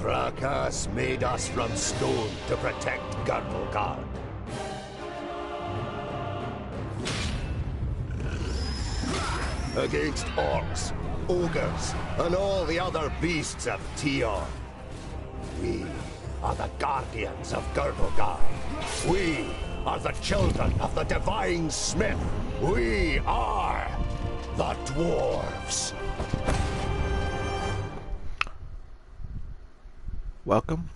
Fracas made us from stone to protect Girdlegard. Against orcs, ogres, and all the other beasts of Tion. We are the guardians of Girdlegard. We are the children of the divine smith. We are the Dwarves. Welcome.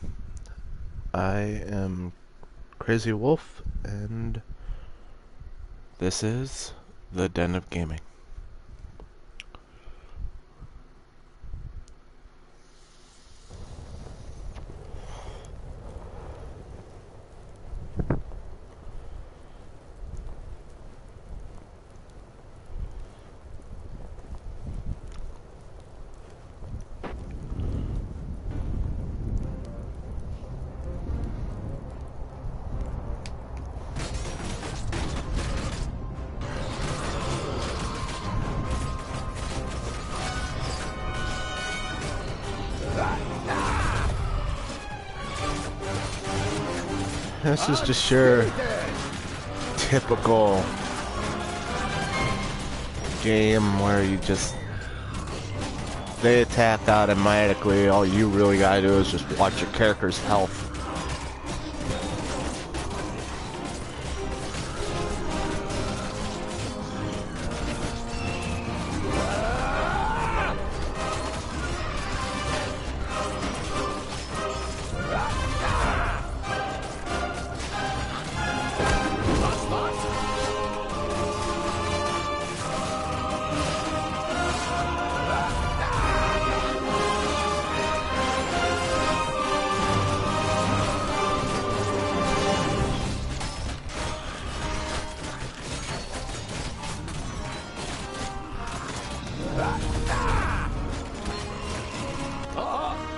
I am Crazy Wolf, and this is the Den of Gaming. This is just your typical game where they attack automatically. All you really gotta do is just watch your character's health.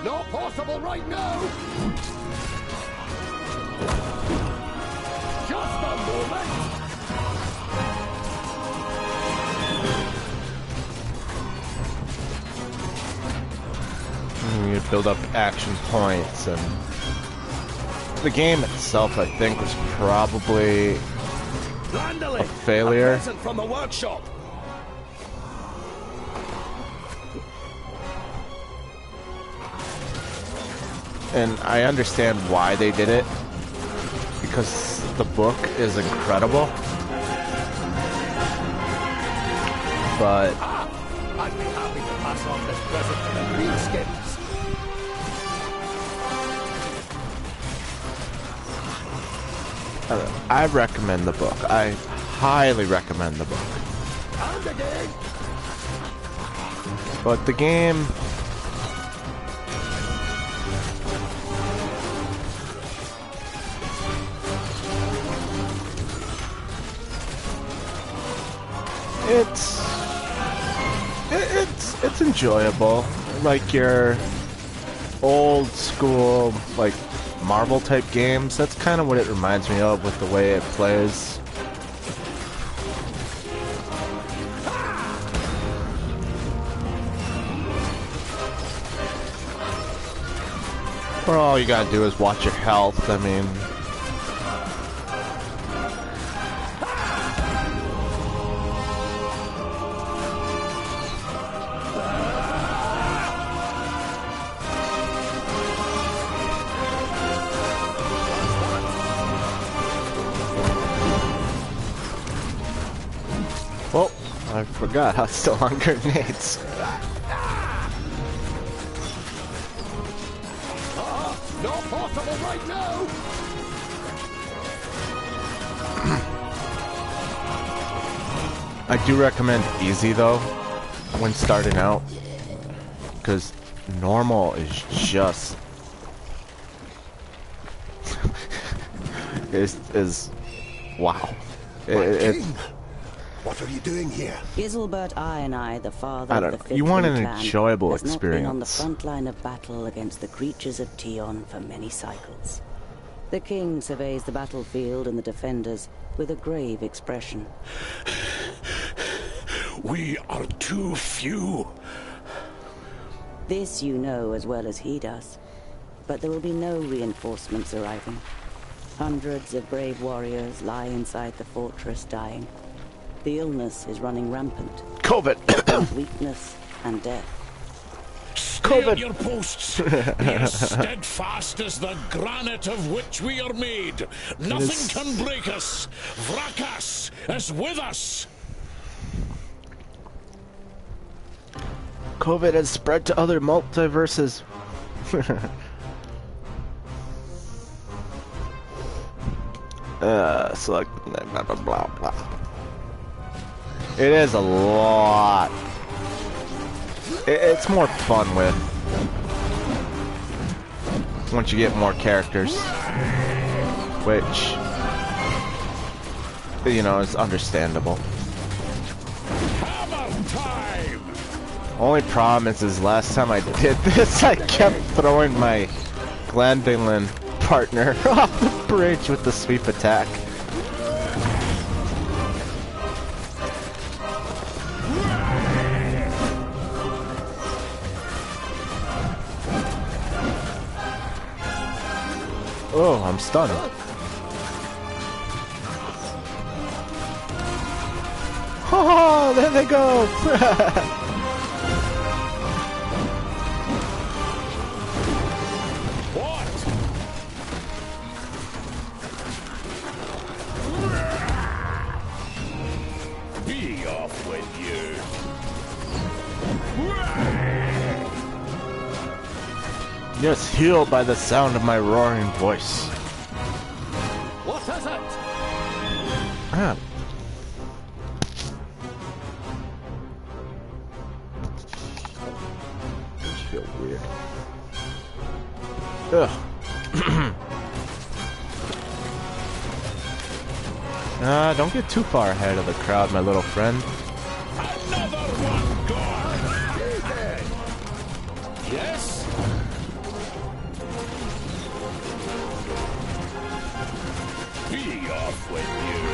Not possible right now! Just a moment! You build up action points, and the game itself, I think, was probably a failure. A present from the workshop. And I understand why they did it, because the book is incredible. But I'd be happy to pass on this present to the greenskins. I recommend the book. I highly recommend the book. And again. But the game, it's enjoyable, like your old school, like Marvel type games. That's kind of what it reminds me of with the way it plays. Where all you gotta do is watch your health. I mean, well, I forgot I was still on grenades. Not possible right now. I do recommend easy though when starting out, because normal is just is wow. What are you doing here? Giselbert I, the father I don't of the know. You want an clan, enjoyable has not been on the experience. front line of battle against the creatures of Tion for many cycles. The king surveys the battlefield and the defenders with a grave expression. We are too few. This you know as well as he does. but there will be no reinforcements arriving. Hundreds of brave warriors lie inside the fortress dying. The illness is running rampant. COVID. Weakness and death. Stay at your posts. Be as steadfast as the granite of which we are made. Nothing can break us. Vrakas is with us. COVID has spread to other multiverses. Select blah blah blah blah. It is a lot. It's more fun with once you get more characters, which you know is understandable. Only problem is last time I did this, I kept throwing my Glandolin partner off the bridge with the sweep attack. Oh, I'm stunned. Oh, there they go! Yes, healed by the sound of my roaring voice. What is it? Ah. I feel weird. Ugh. Don't get too far ahead of the crowd, my little friend. Another one gone. Yes? Be off with you.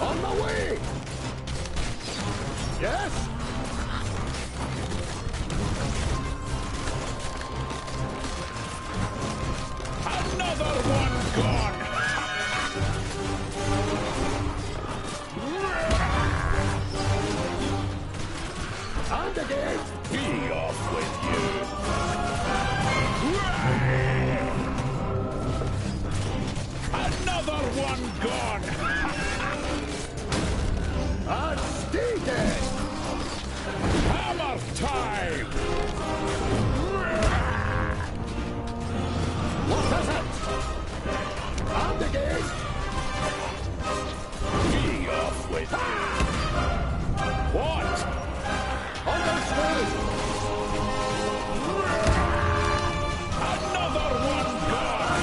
On the way! Yes? Another one gone. And again! Be off with you. Another one gone. And stay dead! Hammer time. What is it? And again! Be off with you. What? Understood! Another one gone.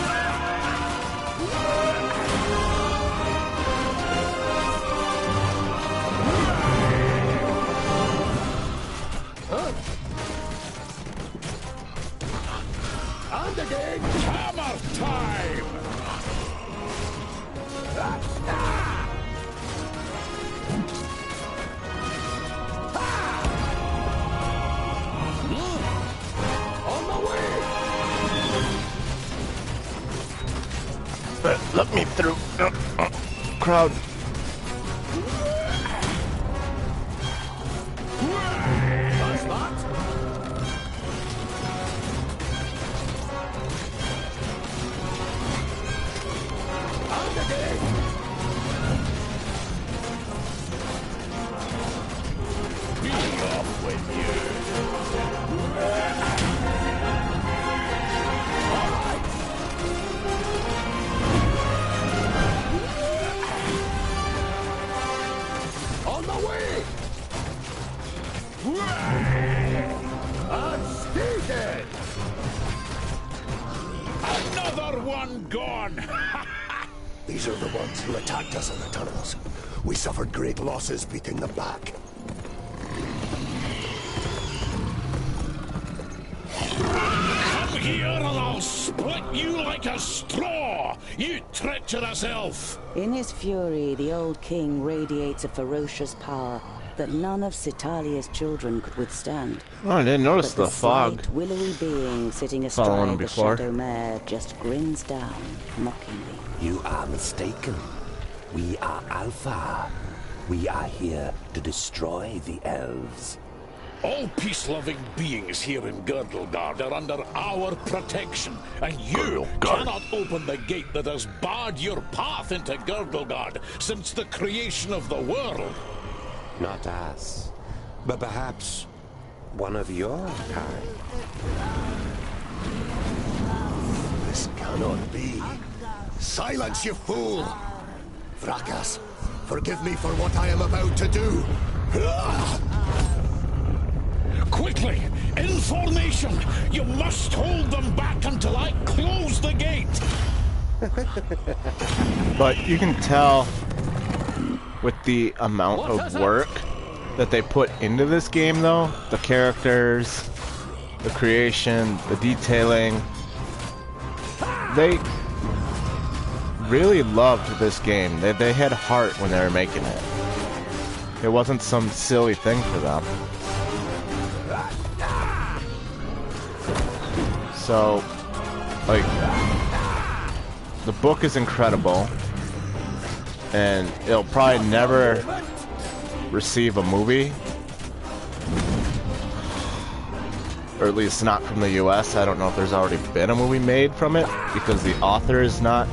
And again! Hammer time. On the way! Let me through. Crowd. That's that! And again! Be off with you. On the way! And stay dead! Another one gone. These are the ones who attacked us in the tunnels. We suffered great losses beating them back. Come here and I'll split you like a straw, you treacherous elf. In his fury, the old king radiates a ferocious power that none of Citalia's children could withstand. Oh, I didn't notice But the fog. slight, willowy being sitting Following him astride the before. Shadow Mare just grins down mockingly. You are mistaken. We are Alpha. We are here to destroy the elves. All peace-loving beings here in Girdlegard are under our protection, and you cannot open the gate that has barred your path into Girdlegard since the creation of the world. Not us, but perhaps one of your kind. This cannot be. Silence, you fool! Vrakas, forgive me for what I am about to do. Quickly, in formation! You must hold them back until I close the gate! But you can tell with the amount of work that they put into this game, though, the characters, the creation, the detailing, they really loved this game. They had heart when they were making it. It wasn't some silly thing for them. So, like, the book is incredible, and it'll probably never receive a movie, or at least not from the US. I don't know if there's already been a movie made from it, because the author is not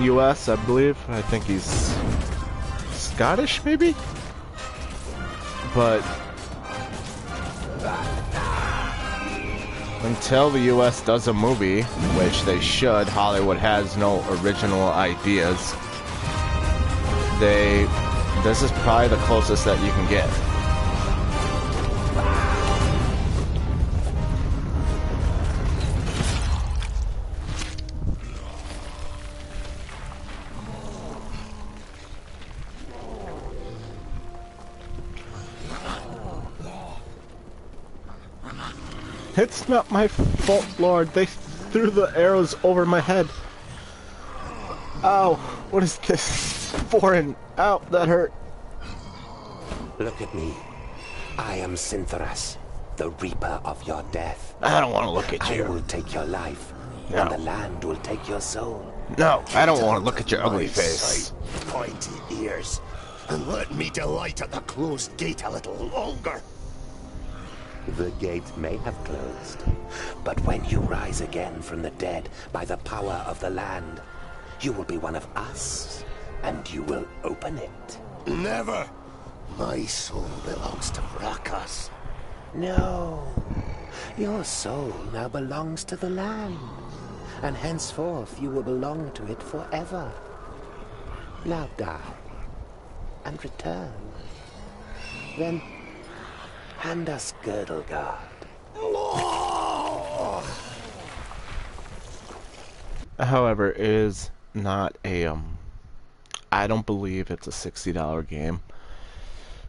US, I believe. I think he's Scottish, maybe? But until the US does a movie, which they should, Hollywood has no original ideas. This is probably the closest that you can get. It's not my fault, Lord. They threw the arrows over my head. Ow. What is this? Foreign. Ow, that hurt. Look at me. I am Syntheras, the Reaper of your death. I don't want to look at I you. will take your life, No. and the land will take your soul. No, I don't want to look at your ugly My face. sight, pointy ears, and let me delight at the closed gate a little longer. The gate may have closed, but when you rise again from the dead by the power of the land, you will be one of us, and you will open it. Never! My soul belongs to Vrakas. No, your soul now belongs to the land, and henceforth you will belong to it forever. Now die, and return. Then hand us Girdlegard. However, it is not a, I don't believe it's a $60 game.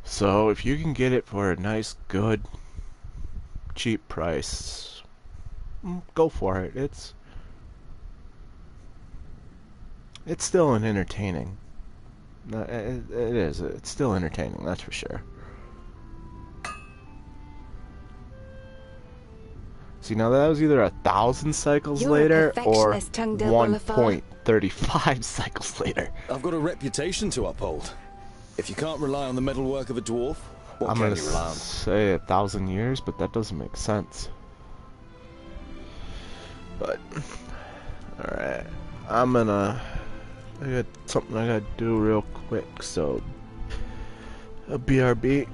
So if you can get it for a nice, good, cheap price, go for it. It's still an entertaining. It is. It's still entertaining, that's for sure. See, now that was either 1,000 cycles You're a later or perfectionist, tongue devil afar. 1.35 cycles later. I've got a reputation to uphold. If you can't rely on the metalwork of a dwarf, what I'm can gonna you rely on? say 1,000 years, but that doesn't make sense. But alright, I got something I gotta do real quick, so BRB.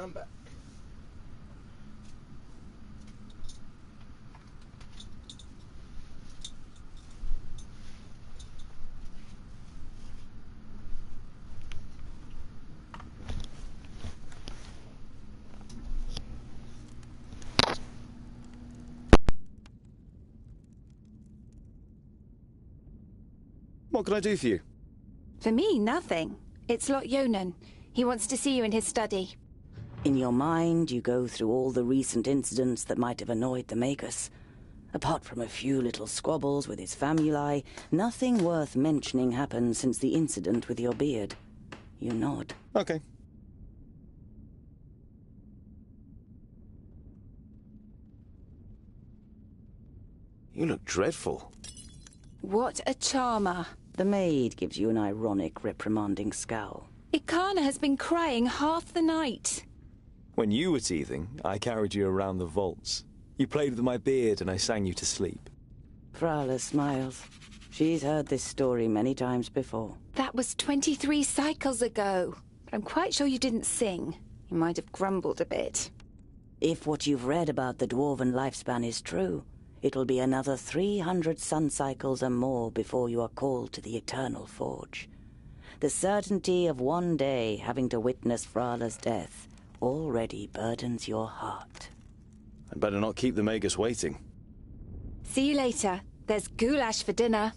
I'm back. What can I do for you? For me, nothing. It's Lot Yonan. He wants to see you in his study. In your mind, you go through all the recent incidents that might have annoyed the Magus. Apart from a few little squabbles with his famuli, nothing worth mentioning happened since the incident with your beard. You nod. Okay. You look dreadful. What a charmer. The maid gives you an ironic, reprimanding scowl. Ikana has been crying half the night. When you were teething, I carried you around the vaults. You played with my beard and I sang you to sleep. Frala smiles. She's heard this story many times before. That was 23 cycles ago. But I'm quite sure you didn't sing. You might have grumbled a bit. If what you've read about the dwarven lifespan is true, it'll be another 300 sun cycles and more before you are called to the Eternal Forge. The certainty of one day having to witness Frala's death already burdens your heart. I'd better not keep the Magus waiting. See you later. There's goulash for dinner.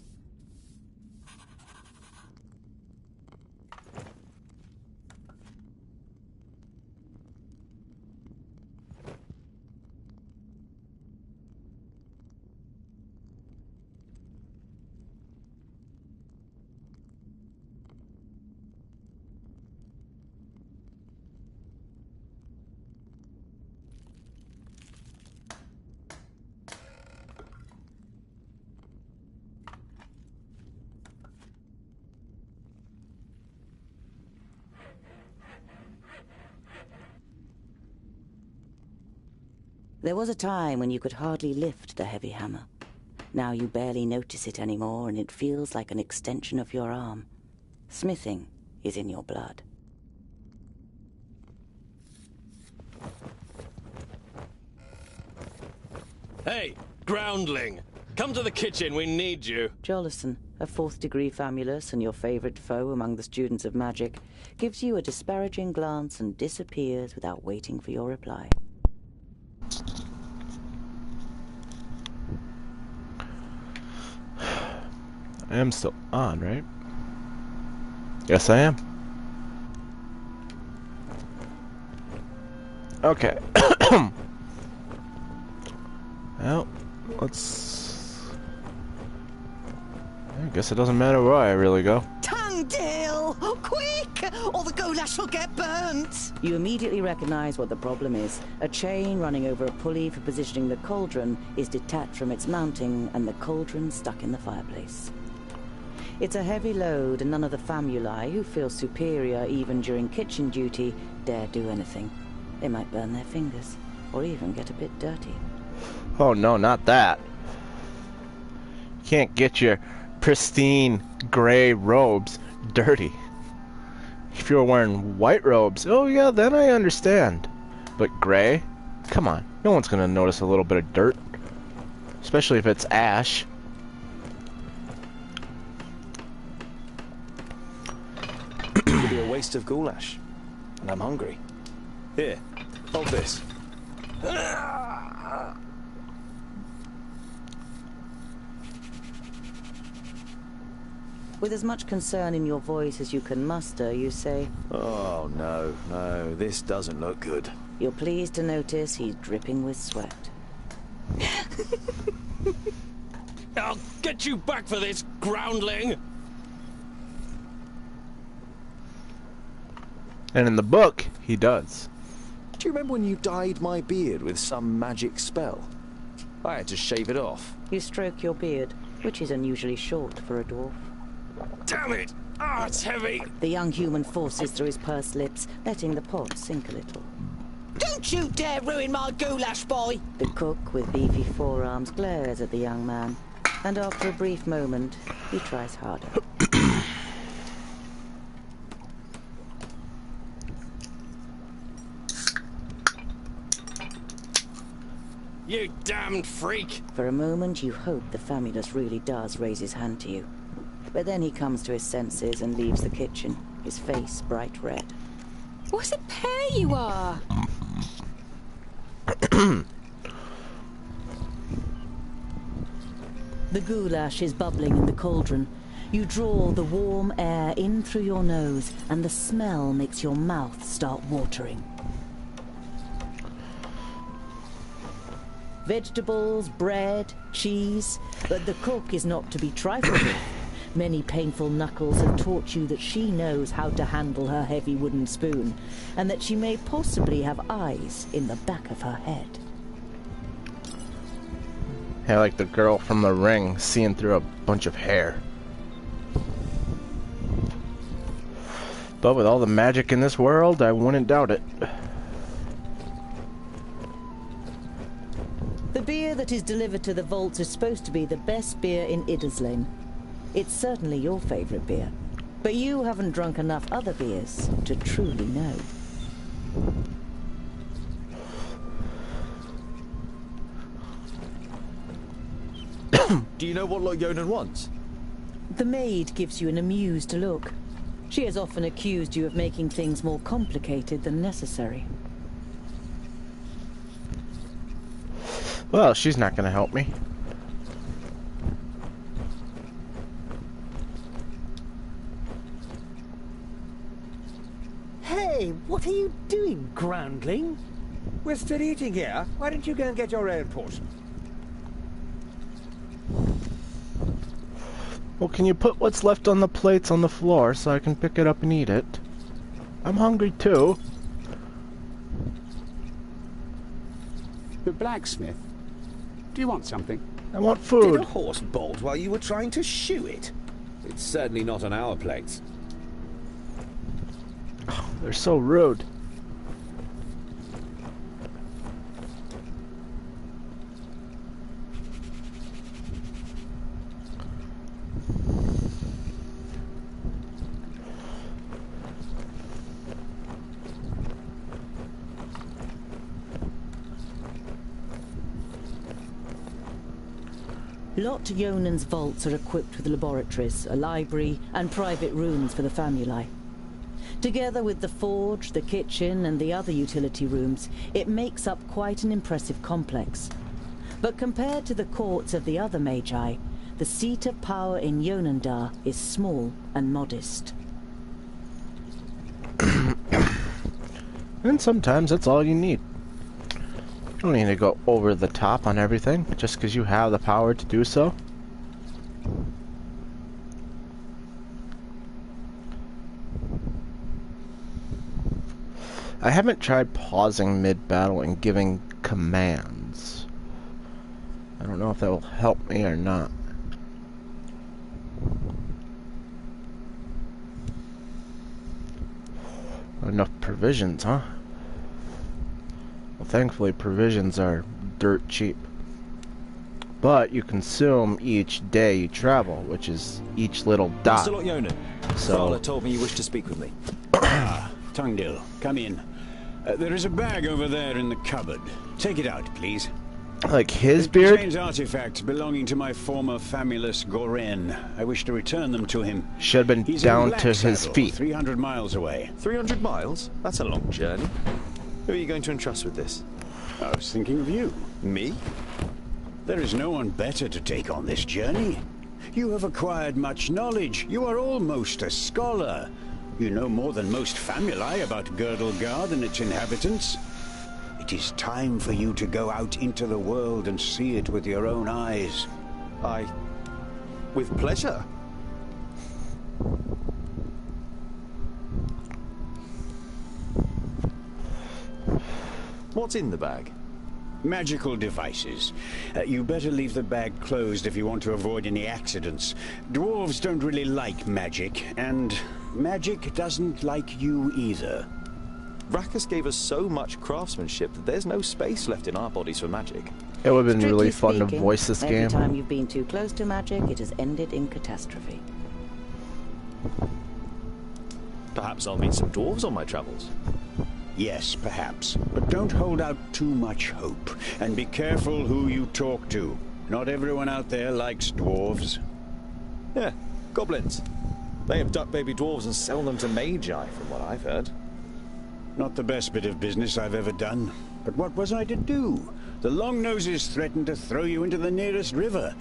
There was a time when you could hardly lift the heavy hammer. Now you barely notice it anymore, and it feels like an extension of your arm. Smithing is in your blood. Hey, groundling! Come to the kitchen, we need you. Jolison, a fourth-degree famulus and your favorite foe among the students of magic, gives you a disparaging glance and disappears without waiting for your reply. I am still on, right? Yes, I am. Okay. Well, let's... I guess it doesn't matter where I really go. Tungdale! Oh, quick! Or the goulash will get burnt! You immediately recognize what the problem is. A chain running over a pulley for positioning the cauldron is detached from its mounting, and the cauldron stuck in the fireplace. It's a heavy load, and none of the famuli, who feel superior even during kitchen duty, dare do anything. They might burn their fingers, or even get a bit dirty. Oh no, not that. You can't get your pristine gray robes dirty. If you're wearing white robes, oh yeah, then I understand. But gray? Come on, no one's gonna notice a little bit of dirt. Especially if it's ash. It'll be a waste of goulash. And I'm hungry. Here, hold this. With as much concern in your voice as you can muster, you say, Oh, no, this doesn't look good. you're pleased to notice he's dripping with sweat. I'll get you back for this, groundling! And in the book, he does. Do you remember when you dyed my beard with some magic spell? I had to shave it off. You stroke your beard, which is unusually short for a dwarf. Damn it! Ah, it's heavy! The young human forces through his pursed lips, letting the pot sink a little. Don't you dare ruin my goulash, boy! The cook, with beefy forearms, glares at the young man, and after a brief moment, he tries harder. You damned freak! For a moment, you hope the famulus really does raise his hand to you. But then he comes to his senses and leaves the kitchen, his face bright red. What a pair you are! The goulash is bubbling in the cauldron. You draw the warm air in through your nose, and the smell makes your mouth start watering. Vegetables, bread, cheese, but the cook is not to be trifled with. Many painful knuckles have taught you that she knows how to handle her heavy wooden spoon, and that she may possibly have eyes in the back of her head. Hey, like the girl from The Ring, seeing through a bunch of hair. But with all the magic in this world, I wouldn't doubt it. The beer that is delivered to the vaults is supposed to be the best beer in Idderslane. It's certainly your favorite beer, but you haven't drunk enough other beers to truly know. Do you know what Lord Yonan wants? The maid gives you an amused look. She has often accused you of making things more complicated than necessary. Well, she's not going to help me. Hey, what are you doing, groundling? We're still eating here. Why don't you go and get your own portion? Well, can you put what's left on the plates on the floor so I can pick it up and eat it? I'm hungry too. The blacksmith. Do you want something? I want food. Did a horse bolt while you were trying to shoe it? It's certainly not on our plates. Oh, they're so rude. Lot Yonan's vaults are equipped with laboratories, a library, and private rooms for the famuli. Together with the forge, the kitchen, and the other utility rooms, it makes up quite an impressive complex. But compared to the courts of the other magi, the seat of power in Yonandar is small and modest. And sometimes that's all you need. You don't need to go over the top on everything just because you have the power to do so. I haven't tried pausing mid-battle and giving commands. I don't know if that will help me or not. Enough provisions, huh? Well, thankfully provisions are dirt cheap. But you consume each day you travel, which is each little dot. Mr. Lord Yonan, So Fowler told me you wished to speak with me. Tungdil, come in. There is a bag over there in the cupboard. Take it out, please. like his It beard contains artifacts belonging to my former famulus Goren. I wish to return them to him. should have been He's down in to his Blacksaddle, feet. 300 miles away. 300 miles? That's a long journey. Who are you going to entrust with this? I was thinking of you. Me? There is no one better to take on this journey. You have acquired much knowledge. You are almost a scholar. You know more than most famuli about Girdlegard and its inhabitants. It is time for you to go out into the world and see it with your own eyes. With pleasure. What's in the bag? Magical devices. You better leave the bag closed if you want to avoid any accidents. Dwarves don't really like magic, and magic doesn't like you either. Rakus gave us so much craftsmanship that there's no space left in our bodies for magic. It would have been really Strictly fun to speaking, voice this game. Every time you've been too close to magic, it has ended in catastrophe. Perhaps I'll meet some dwarves on my travels. Yes, perhaps. But don't hold out too much hope. And be careful who you talk to. Not everyone out there likes dwarves. Yeah, goblins. They abduct baby dwarves and sell them to magi, from what I've heard. Not the best bit of business I've ever done. But what was I to do? The Longnoses threatened to throw you into the nearest river.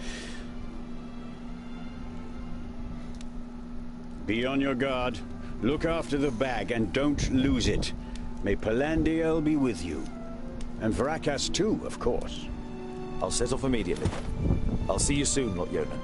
Be on your guard. Look after the bag and don't lose it. May Palandiel be with you. And Vrakas too, of course. I'll set off immediately. I'll see you soon, Lot Yona.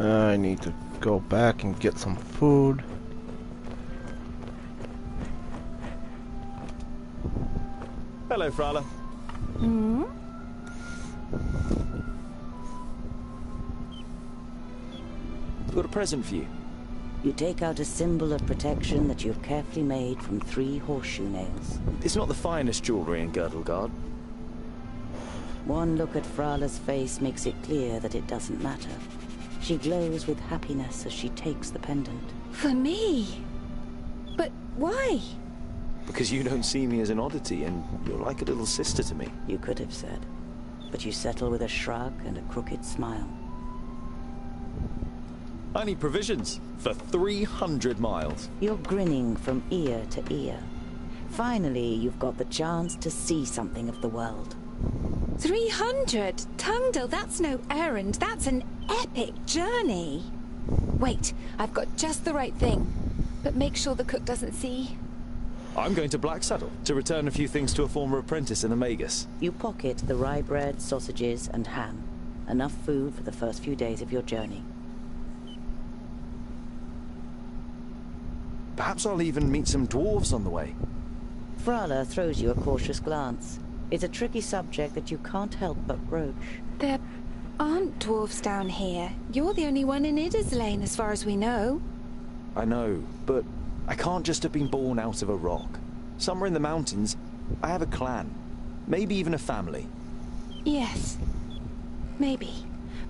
I need to go back and get some food. Hello, Frala. Hmm? I've got a present for you. You take out a symbol of protection that you've carefully made from 3 horseshoe nails. It's not the finest jewelry in Girdlegard. One look at Frala's face makes it clear that it doesn't matter. She glows with happiness as she takes the pendant. For me? But why? Because you don't see me as an oddity, and you're like a little sister to me. You could have said, but you settle with a shrug and a crooked smile. I need provisions for 300 miles. You're grinning from ear to ear. Finally, you've got the chance to see something of the world. 300? Tungdil, that's no errand. That's an epic journey. Wait, I've got just the right thing. But make sure the cook doesn't see. I'm going to Blacksaddle to return a few things to a former apprentice in the Magus. You pocket the rye bread, sausages, and ham. Enough food for the first few days of your journey. Perhaps I'll even meet some dwarves on the way. Frala throws you a cautious glance. It's a tricky subject that you can't help but broach. There aren't dwarves down here. You're the only one in Idaslane, as far as we know. I know, but I can't just have been born out of a rock. Somewhere in the mountains, I have a clan. Maybe even a family. Yes. Maybe.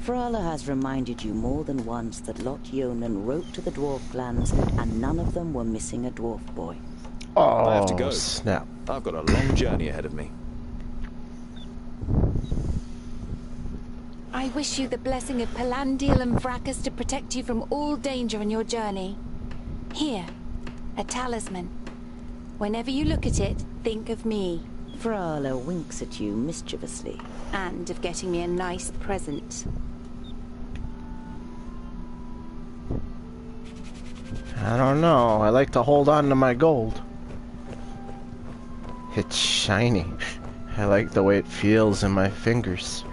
Frala has reminded you more than once that Lot Yonan wrote to the dwarf clans, and none of them were missing a dwarf boy. Oh, I have to go. Snap. I've got a long journey ahead of me. I wish you the blessing of Palandiel and Vrakas to protect you from all danger on your journey. Here, a talisman. Whenever you look at it, think of me. Frala winks at you mischievously. And of getting me a nice present. I don't know. I like to hold on to my gold. It's shiny. I like the way it feels in my fingers.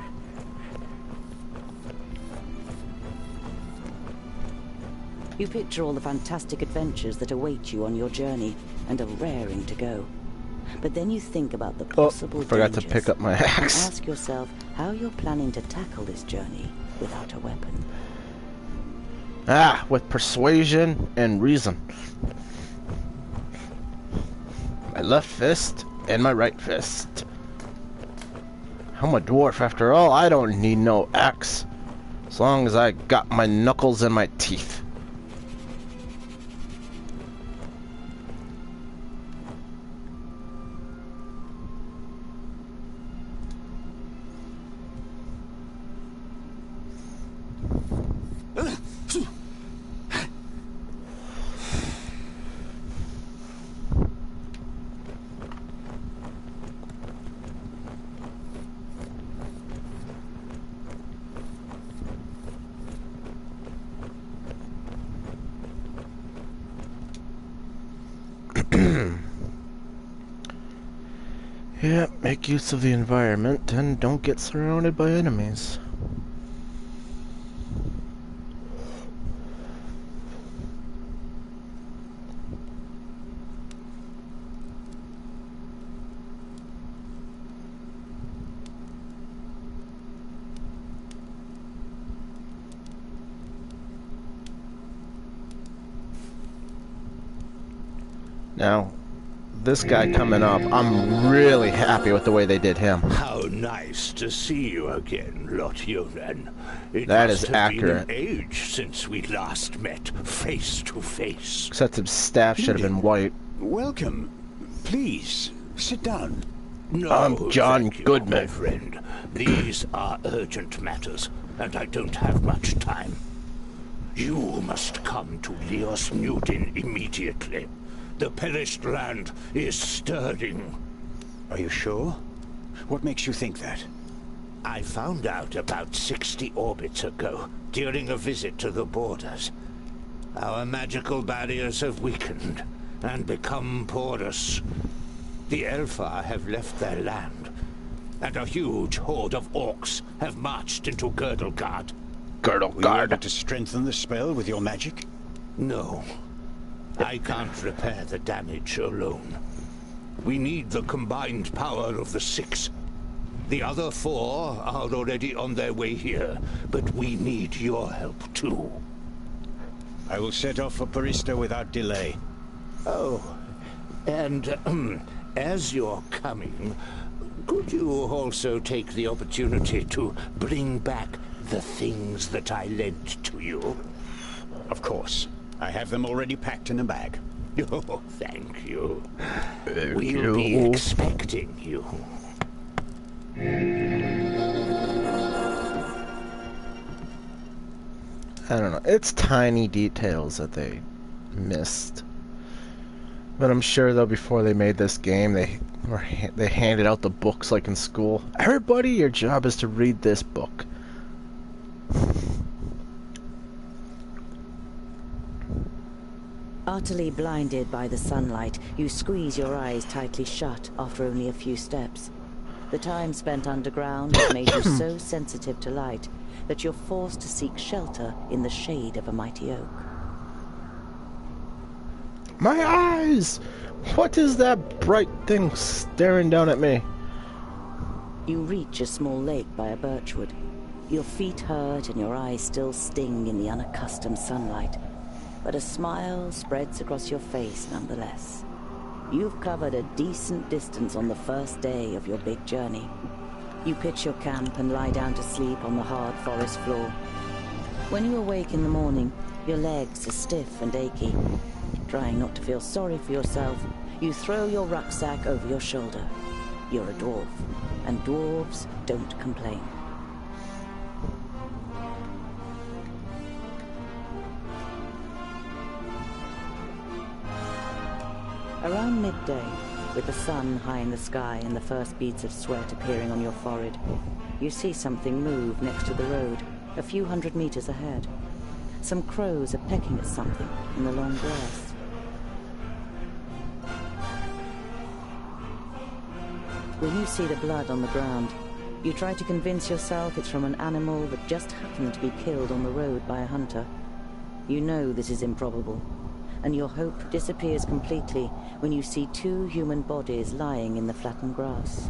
You picture all the fantastic adventures that await you on your journey, and are raring to go. But then you think about the possible forgot to dangers, pick up my and axe. ask yourself how you're planning to tackle this journey without a weapon. With persuasion and reason. My left fist and my right fist. I'm a dwarf after all. I don't need no axe. As long as I got my knuckles and my teeth. Yeah, make use of the environment and don't get surrounded by enemies. Now, this guy coming up, I'm really happy with the way they did him. How nice to see you again, Lotyonen. It That must is have accurate. been an age since we last met face to face. Except his staff should have been white. Welcome. Please, sit down. No, I'm John thank you, Goodman. my friend. These are urgent matters, and I don't have much time. You must come to Leos Newton immediately. The perished land is stirring. Are you sure? What makes you think that? I found out about 60 orbits ago, during a visit to the borders. Our magical barriers have weakened and become porous. The Elfar have left their land, and a huge horde of orcs have marched into Girdlegard. Were you able to strengthen the spell with your magic? No. I can't repair the damage alone. We need the combined power of the 6. The other 4 are already on their way here, but we need your help too. I will set off for Parista without delay. Oh, and as you're coming, could you also take the opportunity to bring back the things that I lent to you? Of course. I have them already packed in a bag. Oh, thank you. We'll be expecting you. I don't know. It's tiny details that they missed. But I'm sure though before they made this game, they handed out the books like in school. Everybody, your job is to read this book. Utterly blinded by the sunlight, you squeeze your eyes tightly shut after only a few steps. The time spent underground has made you so sensitive to light that you're forced to seek shelter in the shade of a mighty oak. My eyes! What is that bright thing staring down at me? You reach a small lake by a birchwood. Your feet hurt and your eyes still sting in the unaccustomed sunlight. But a smile spreads across your face nonetheless. You've covered a decent distance on the first day of your big journey. You pitch your camp and lie down to sleep on the hard forest floor. When you awake in the morning, your legs are stiff and achy. Trying not to feel sorry for yourself, you throw your rucksack over your shoulder. You're a dwarf, and dwarves don't complain. Around midday, with the sun high in the sky and the first beads of sweat appearing on your forehead, you see something move next to the road, a few hundred meters ahead. Some crows are pecking at something in the long grass. When you see the blood on the ground, you try to convince yourself it's from an animal that just happened to be killed on the road by a hunter. You know this is improbable, and your hope disappears completely when you see 2 human bodies lying in the flattened grass.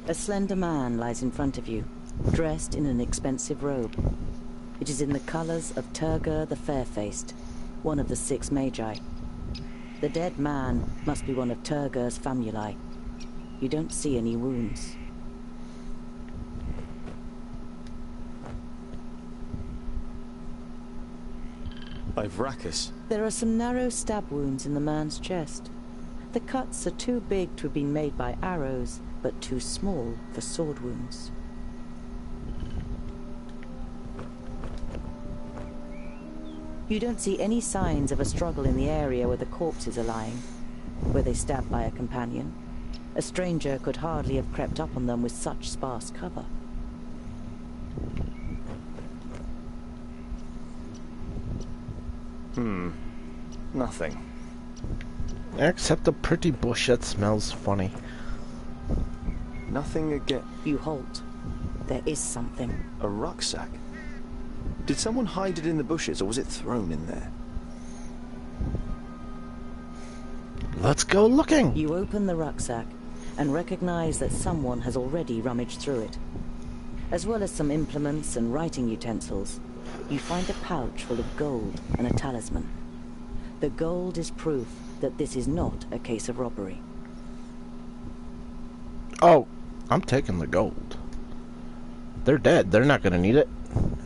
A slender man lies in front of you, dressed in an expensive robe. It is in the colors of Turgur the Fair-Faced, one of the 6 magi. The dead man must be one of Turgur's famuli. You don't see any wounds. Ivrakas. There are some narrow stab wounds in the man's chest. The cuts are too big to have been made by arrows, but too small for sword wounds. You don't see any signs of a struggle in the area where the corpses are lying. Were they stabbed by a companion? A stranger could hardly have crept up on them with such sparse cover. Nothing. Except a pretty bush that smells funny. Nothing again. You halt. There is something. A rucksack? Did someone hide it in the bushes, or was it thrown in there? Let's go looking. You open the rucksack and recognize that someone has already rummaged through it. As well as some implements and writing utensils, you find a pouch full of gold and a talisman. The gold is proof that this is not a case of robbery. Oh, I'm taking the gold. They're dead. They're not gonna need it.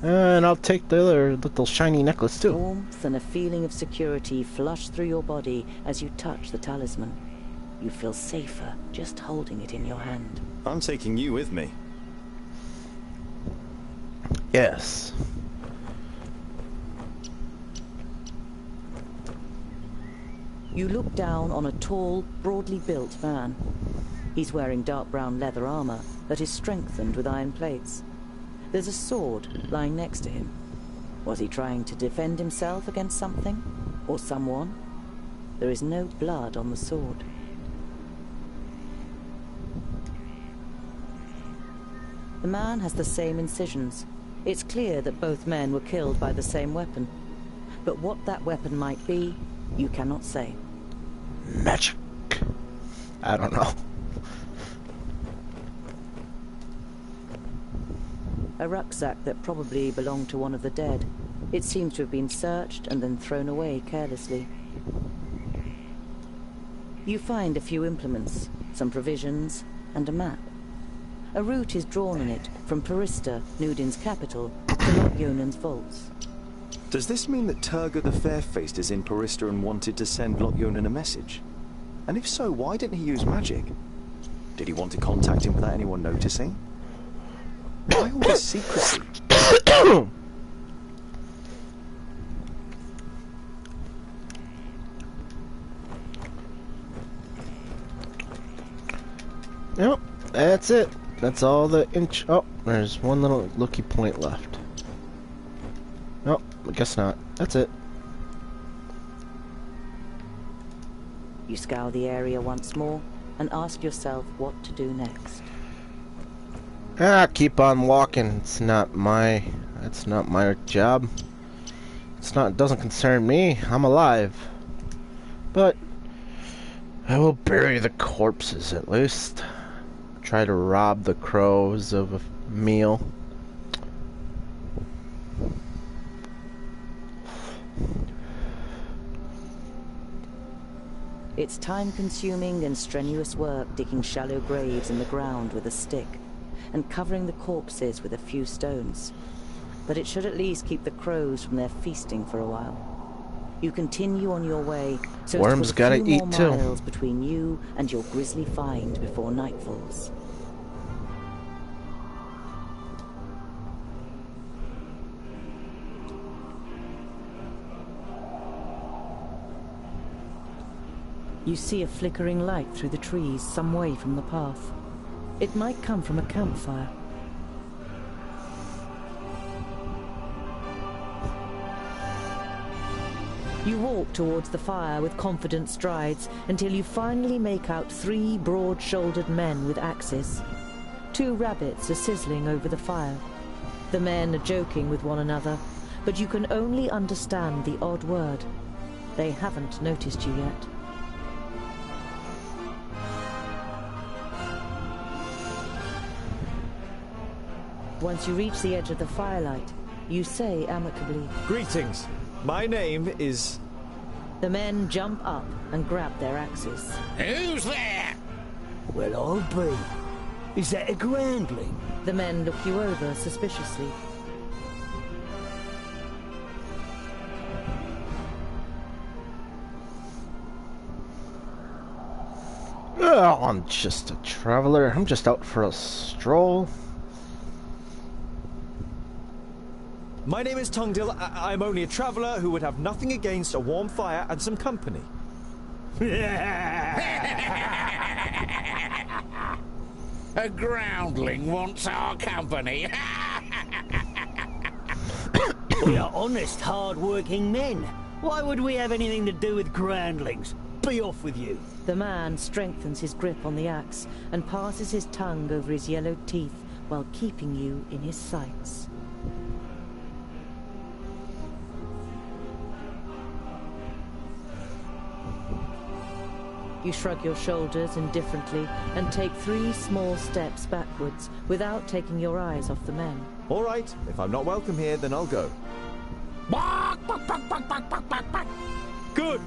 And I'll take the other little shiny necklace too. Warmth and a feeling of security flush through your body as you touch the talisman. You feel safer just holding it in your hand. I'm taking you with me. Yes. You look down on a tall, broadly built man. He's wearing dark brown leather armor that is strengthened with iron plates. There's a sword lying next to him. Was he trying to defend himself against something? Or someone? There is no blood on the sword. The man has the same incisions. It's clear that both men were killed by the same weapon. But what that weapon might be, you cannot say. Magic. I don't know. A rucksack that probably belonged to one of the dead. It seems to have been searched and then thrown away carelessly. You find a few implements, some provisions, and a map. A route is drawn on it from Parista, Nudin's capital, to Lotyonan's vaults. Does this mean that Turgur the Fair-Faced is in Parista and wanted to send Lotyonan a message? And if so, why didn't he use magic? Did he want to contact him without anyone noticing? Why all this secrecy? Yep, that's it. That's all the inch. Oh, there's one little looky point left. Nope, I guess not. That's it. You scour the area once more and ask yourself what to do next. Keep on walking. That's not my job. It doesn't concern me. I'm alive. But I will bury the corpses at least. Try to rob the crows of a meal. It's time-consuming and strenuous work digging shallow graves in the ground with a stick and covering the corpses with a few stones. But it should at least keep the crows from their feasting for a while. You continue on your way, so Worms gotta a few eat more too. miles between you and your grisly find before night falls. You see a flickering light through the trees some way from the path. It might come from a campfire. You walk towards the fire with confident strides until you finally make out 3 broad-shouldered men with axes. 2 rabbits are sizzling over the fire. The men are joking with one another, but you can only understand the odd word. They haven't noticed you yet. Once you reach the edge of the firelight, you say amicably, "Greetings. My name is..." The men jump up and grab their axes. Who's there? Well, I'll be. Is that a groundling? The men look you over suspiciously. Oh, I'm just a traveler. I'm just out for a stroll. My name is Tungdil. I'm only a traveller who would have nothing against a warm fire and some company. A groundling wants our company. We are honest, hard-working men. Why would we have anything to do with groundlings? Be off with you. The man strengthens his grip on the axe and passes his tongue over his yellowed teeth while keeping you in his sights. You shrug your shoulders indifferently and take 3 small steps backwards without taking your eyes off the men. All right, if I'm not welcome here, then I'll go. Good.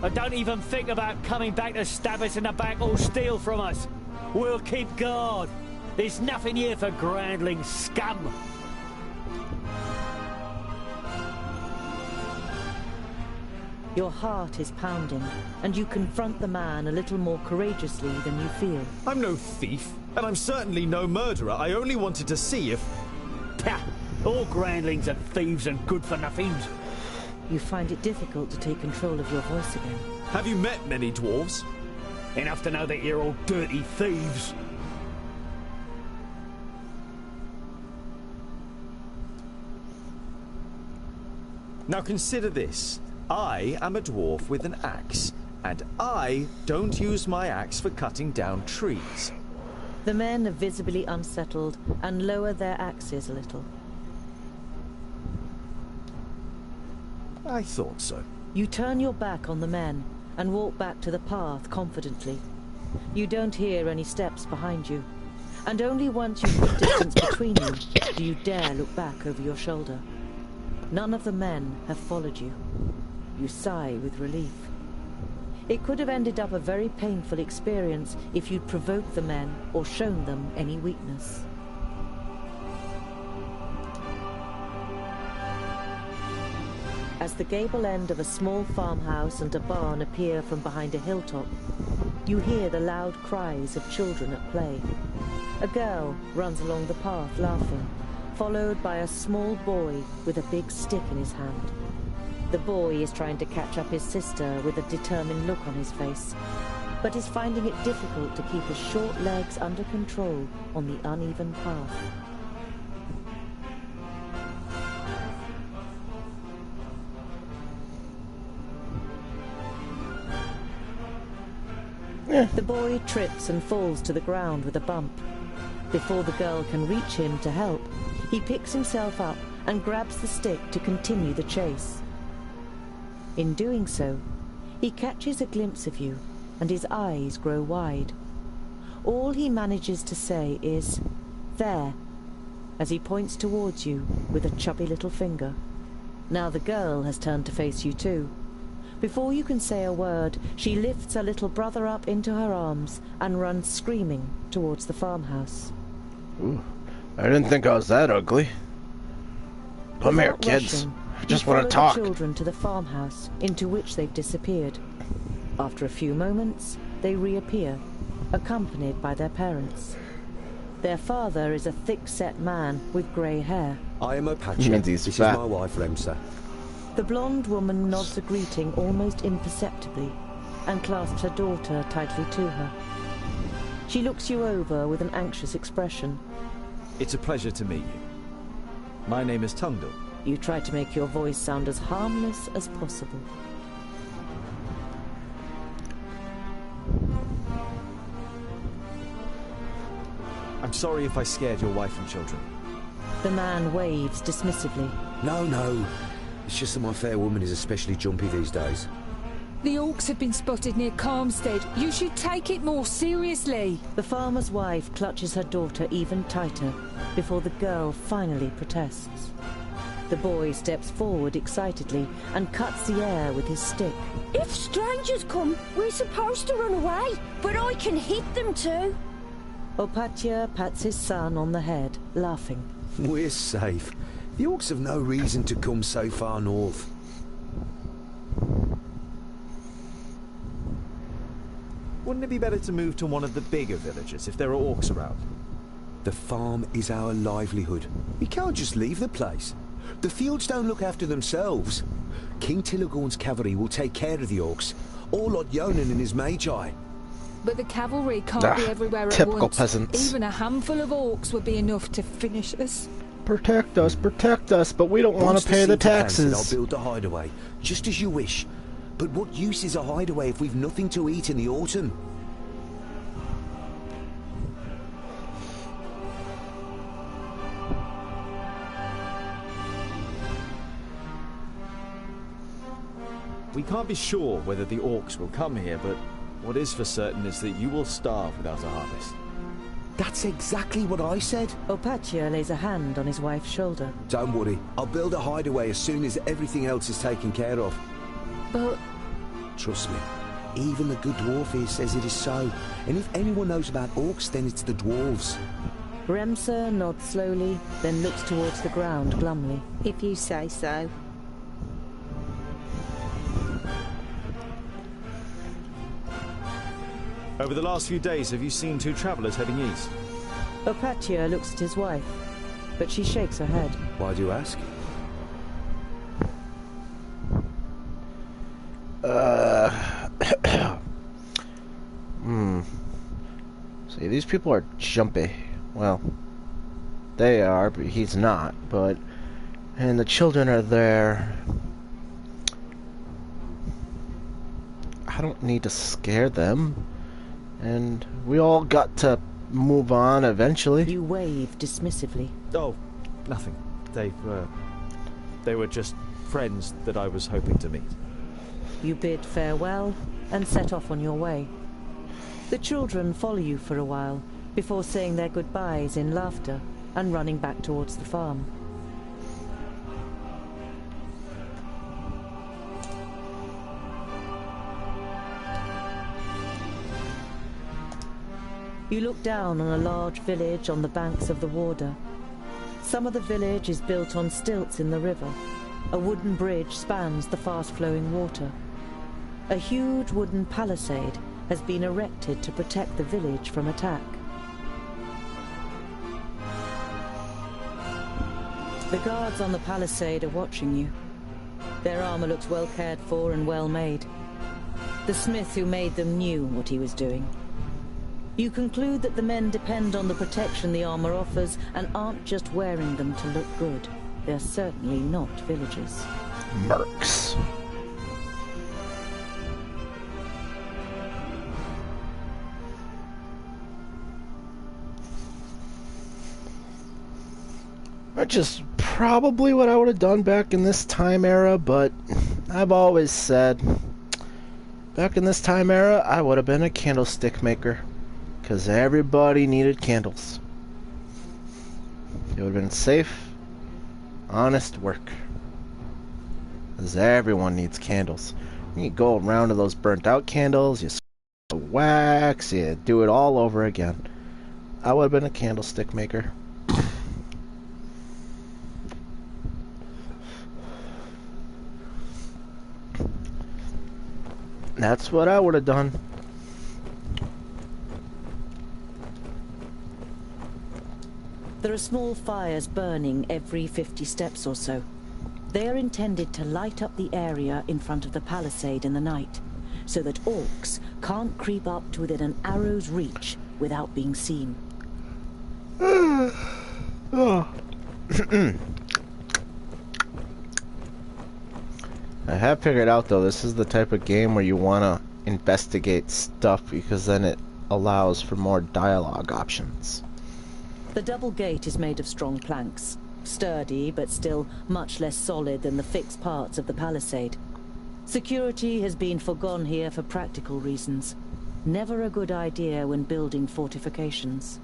And don't even think about coming back to stab us in the back or steal from us. We'll keep guard. There's nothing here for Groundling scum. Your heart is pounding, and you confront the man a little more courageously than you feel. I'm no thief, and I'm certainly no murderer. I only wanted to see if... Pah! All Groundlings are thieves and good-for-nothings. You find it difficult to take control of your voice again. Have you met many dwarves? Enough to know that you're all dirty thieves. Now consider this. I am a dwarf with an axe, and I don't use my axe for cutting down trees. The men are visibly unsettled and lower their axes a little. I thought so. You turn your back on the men and walk back to the path confidently. You don't hear any steps behind you, and only once you put distance between you do you dare look back over your shoulder. None of the men have followed you. You sigh with relief. It could have ended up a very painful experience if you'd provoked the men or shown them any weakness. As the gable end of a small farmhouse and a barn appear from behind a hilltop, you hear the loud cries of children at play. A girl runs along the path laughing, followed by a small boy with a big stick in his hand. The boy is trying to catch up his sister with a determined look on his face, but is finding it difficult to keep his short legs under control on the uneven path. The boy trips and falls to the ground with a bump. Before the girl can reach him to help, he picks himself up and grabs the stick to continue the chase. In doing so, he catches a glimpse of you, and his eyes grow wide. All he manages to say is, "There," as he points towards you with a chubby little finger. Now the girl has turned to face you too. Before you can say a word, she lifts her little brother up into her arms and runs screaming towards the farmhouse. Ooh, I didn't think I was that ugly. Come here, kids. I just want to talk. The children to the farmhouse, into which they've disappeared. After a few moments, they reappear, accompanied by their parents. Their father is a thick-set man with grey hair. I am Opache. This is my wife, Remsa. The blonde woman nods a greeting almost imperceptibly and clasps her daughter tightly to her. She looks you over with an anxious expression. It's a pleasure to meet you. My name is Tungdal. You try to make your voice sound as harmless as possible. I'm sorry if I scared your wife and children. The man waves dismissively. No. It's just that my fair woman is especially jumpy these days. The orcs have been spotted near Calmstead. You should take it more seriously. The farmer's wife clutches her daughter even tighter before the girl finally protests. The boy steps forward excitedly and cuts the air with his stick. If strangers come, we're supposed to run away, but I can hit them too. Opatia pats his son on the head, laughing. We're safe. The orcs have no reason to come so far north. Wouldn't it be better to move to one of the bigger villages if there are orcs around? The farm is our livelihood. We can't just leave the place. The fields don't look after themselves. King Tilagorn's cavalry will take care of the orcs, or Lord Yonan and his magi. But the cavalry can't be everywhere at once. Peasants. Even a handful of orcs would be enough to finish us. Protect us, but we don't want to pay the taxes. I'll build a hideaway, just as you wish. But what use is a hideaway if we've nothing to eat in the autumn? We can't be sure whether the orcs will come here, but what is for certain is that you will starve without a harvest. That's exactly what I said. Opatia lays a hand on his wife's shoulder. Don't worry, I'll build a hideaway as soon as everything else is taken care of. But... Trust me, even the good dwarf here says it is so. And if anyone knows about orcs, then it's the dwarves. Remsa nods slowly, then looks towards the ground glumly. If you say so. Over the last few days, have you seen two travellers heading east? Opatia looks at his wife, but she shakes her head. Why do you ask? See, these people are jumpy. Well, they are, but he's not. But, and the children are there. I don't need to scare them. And we all got to move on eventually. You wave dismissively. Oh, nothing. They were just friends that I was hoping to meet. You bid farewell and set off on your way. The children follow you for a while, before saying their goodbyes in laughter and running back towards the farm. You look down on a large village on the banks of the Warder. Some of the village is built on stilts in the river. A wooden bridge spans the fast-flowing water. A huge wooden palisade has been erected to protect the village from attack. The guards on the palisade are watching you. Their armor looks well cared for and well made. The smith who made them knew what he was doing. You conclude that the men depend on the protection the armor offers and aren't just wearing them to look good. They're certainly not villagers. Mercs. Which is probably what I would have done back in this time era, but I've always said back in this time era I would have been a candlestick maker, because everybody needed candles. It would have been safe, honest work, because everyone needs candles. You go around to those burnt out candles, you wax, you do it all over again. I would have been a candlestick maker. That's what I would have done. There are small fires burning every 50 steps or so. They are intended to light up the area in front of the palisade in the night, so that orcs can't creep up to within an arrow's reach without being seen. I have figured out, though, this is the type of game where you want to investigate stuff, because then it allows for more dialogue options. The double gate is made of strong planks, sturdy but still much less solid than the fixed parts of the palisade. Security has been forgone here for practical reasons. Never a good idea when building fortifications.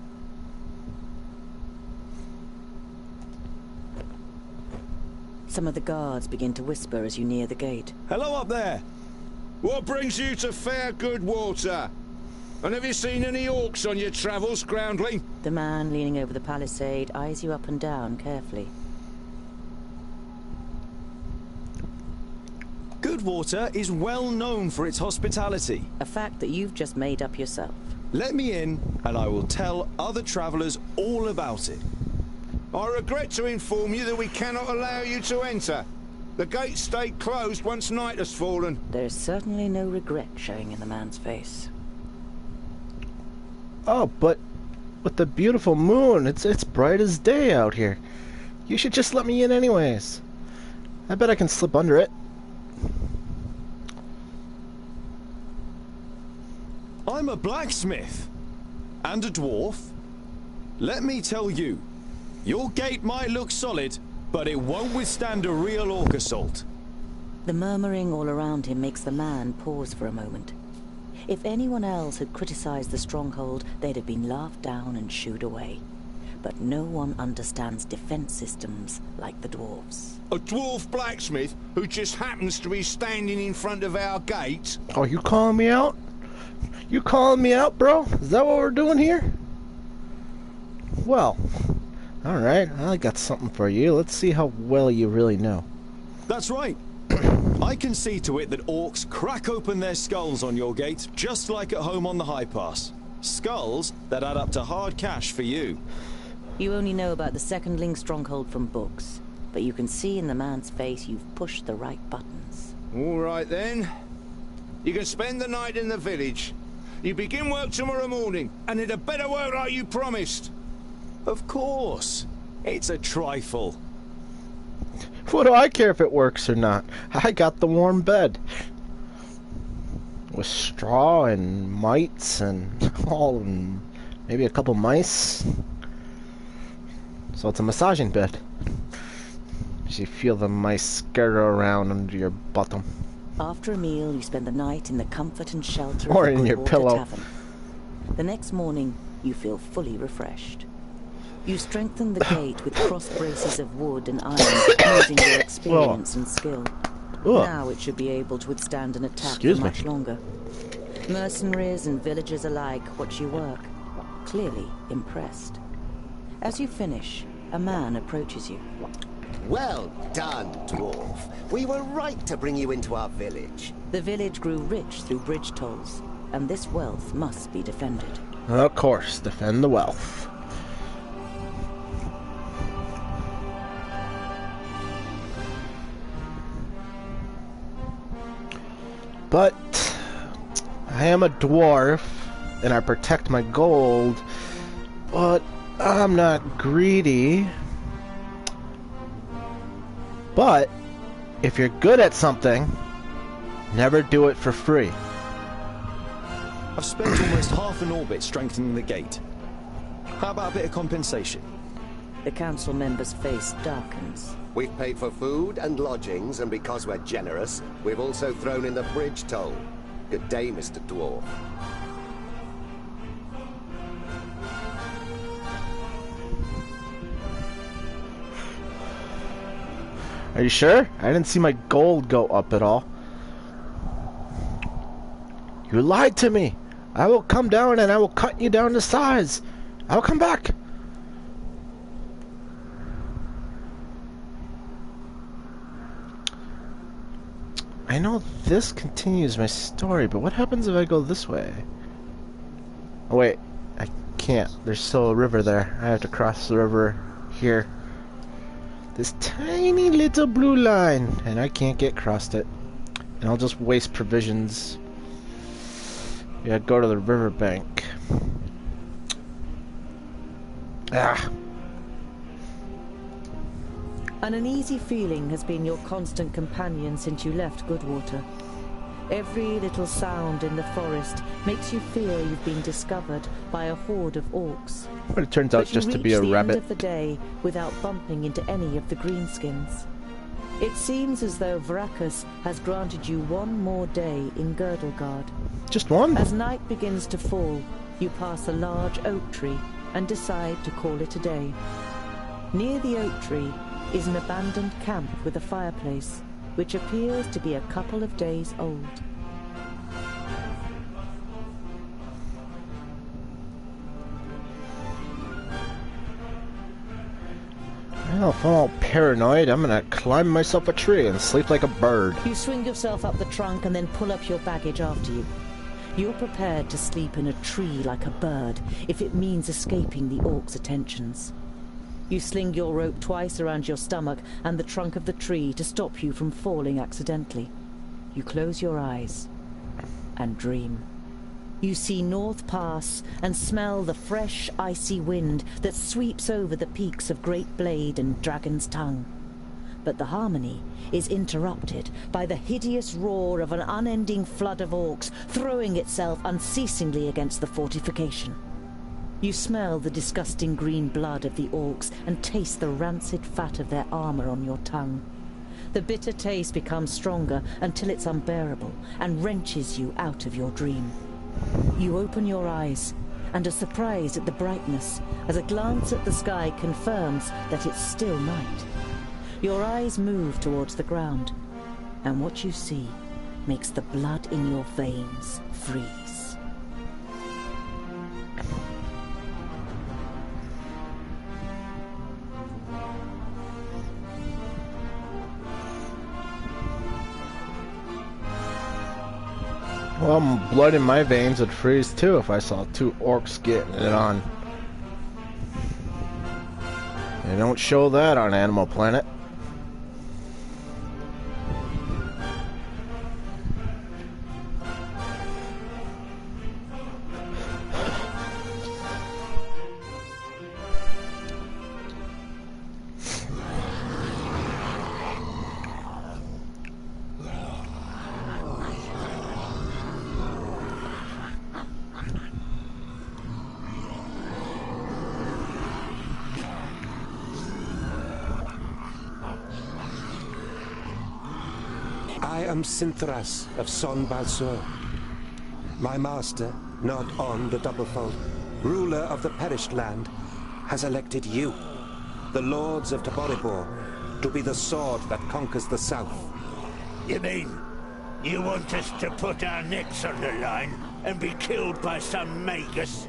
Some of the guards begin to whisper as you near the gate. Hello up there! What brings you to fair good water? And have you seen any orcs on your travels, groundling? The man leaning over the palisade eyes you up and down carefully. Goodwater is well known for its hospitality. A fact that you've just made up yourself. Let me in, and I will tell other travellers all about it. I regret to inform you that we cannot allow you to enter. The gates stayed closed once night has fallen. There's certainly no regret showing in the man's face. Oh, but with the beautiful moon, it's bright as day out here. You should just let me in anyways. I bet I can slip under it. I'm a blacksmith. And a dwarf. Let me tell you, your gate might look solid, but it won't withstand a real orc assault. The murmuring all around him makes the man pause for a moment. If anyone else had criticized the stronghold, they'd have been laughed down and shooed away. But no one understands defense systems like the dwarves. A dwarf blacksmith who just happens to be standing in front of our gate? Oh, you calling me out? You calling me out, bro? Is that what we're doing here? Well, alright, I got something for you. Let's see how well you really know. That's right. I can see to it that orcs crack open their skulls on your gate, just like at home on the High Pass. Skulls that add up to hard cash for you. You only know about the secondling stronghold from books, but you can see in the man's face you've pushed the right buttons. All right then. You can spend the night in the village. You begin work tomorrow morning, and it had better work like you promised. Of course. It's a trifle. What do I care if it works or not? I got the warm bed. With straw and mites and all, and maybe a couple mice. So it's a massaging bed. You feel the mice skitter around under your bottom. After a meal, you spend the night in the comfort and shelter or of the in your Goodwater pillow. Tavern. The next morning, you feel fully refreshed. You strengthen the gate with cross braces of wood and iron, using your experience and skill. Now it should be able to withstand an attack for much longer. Mercenaries and villagers alike watch you work, clearly impressed. As you finish, a man approaches you. Well done, dwarf. We were right to bring you into our village. The village grew rich through bridge tolls, and this wealth must be defended. Of course, defend the wealth. But I am a dwarf, and I protect my gold, but I'm not greedy. But if you're good at something, never do it for free. I've spent almost half an orbit strengthening the gate. How about a bit of compensation? The council member's face darkens. We've paid for food and lodgings, and because we're generous, we've also thrown in the bridge toll. Good day, Mr. Dwarf. Are you sure? I didn't see my gold go up at all. You lied to me. I will come down and I will cut you down to size. I'll come back. I know this continues my story, but what happens if I go this way? Oh wait, I can't. There's still a river there. I have to cross the river here. This tiny little blue line, and I can't get across it. And I'll just waste provisions. Yeah, go to the riverbank. Ah. An uneasy feeling has been your constant companion since you left Goodwater. Every little sound in the forest makes you fear you've been discovered by a horde of orcs. But it turns out just to be a rabbit. You reach the end rabbit. of the day without bumping into any of the greenskins. It seems as though Vrakas has granted you one more day in Girdlegard. Just one? As night begins to fall, you pass a large oak tree and decide to call it a day. Near the oak tree is an abandoned camp with a fireplace, which appears to be a couple of days old. Well, if I'm all paranoid, I'm gonna climb myself a tree and sleep like a bird. You swing yourself up the trunk and then pull up your baggage after you. You're prepared to sleep in a tree like a bird if it means escaping the orcs' attentions. You sling your rope twice around your stomach and the trunk of the tree to stop you from falling accidentally. You close your eyes and dream. You see North Pass and smell the fresh, icy wind that sweeps over the peaks of Great Blade and Dragon's Tongue. But the harmony is interrupted by the hideous roar of an unending flood of orcs throwing itself unceasingly against the fortification. You smell the disgusting green blood of the orcs and taste the rancid fat of their armor on your tongue. The bitter taste becomes stronger until it's unbearable and wrenches you out of your dream. You open your eyes and are surprised at the brightness as a glance at the sky confirms that it's still night. Your eyes move towards the ground, and what you see makes the blood in your veins freeze. Well, blood in my veins would freeze too if I saw two orcs getting it on. They don't show that on Animal Planet. I am Sinthras of Son Balsor. My master, not on the Doublefold, ruler of the perished land, has elected you, the lords of Taboribor, to be the sword that conquers the south. You mean you want us to put our necks on the line and be killed by some magus?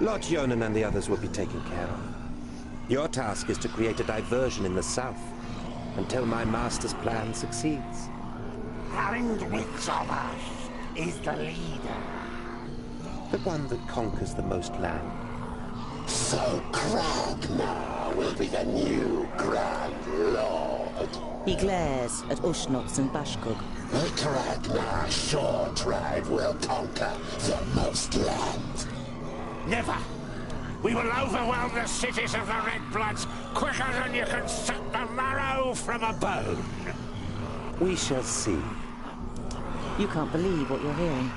Lord Yonan and the others will be taken care of. Your task is to create a diversion in the south until my master's plan succeeds. And which of us is the leader? The one that conquers the most land. So Kragnar will be the new Grand Lord. He glares at Ushnots and Bashkug. The Kragnar Shore Tribe will conquer the most land. Never! We will overwhelm the cities of the Red Bloods quicker than you can suck the marrow from a bone. We shall see. You can't believe what you're hearing.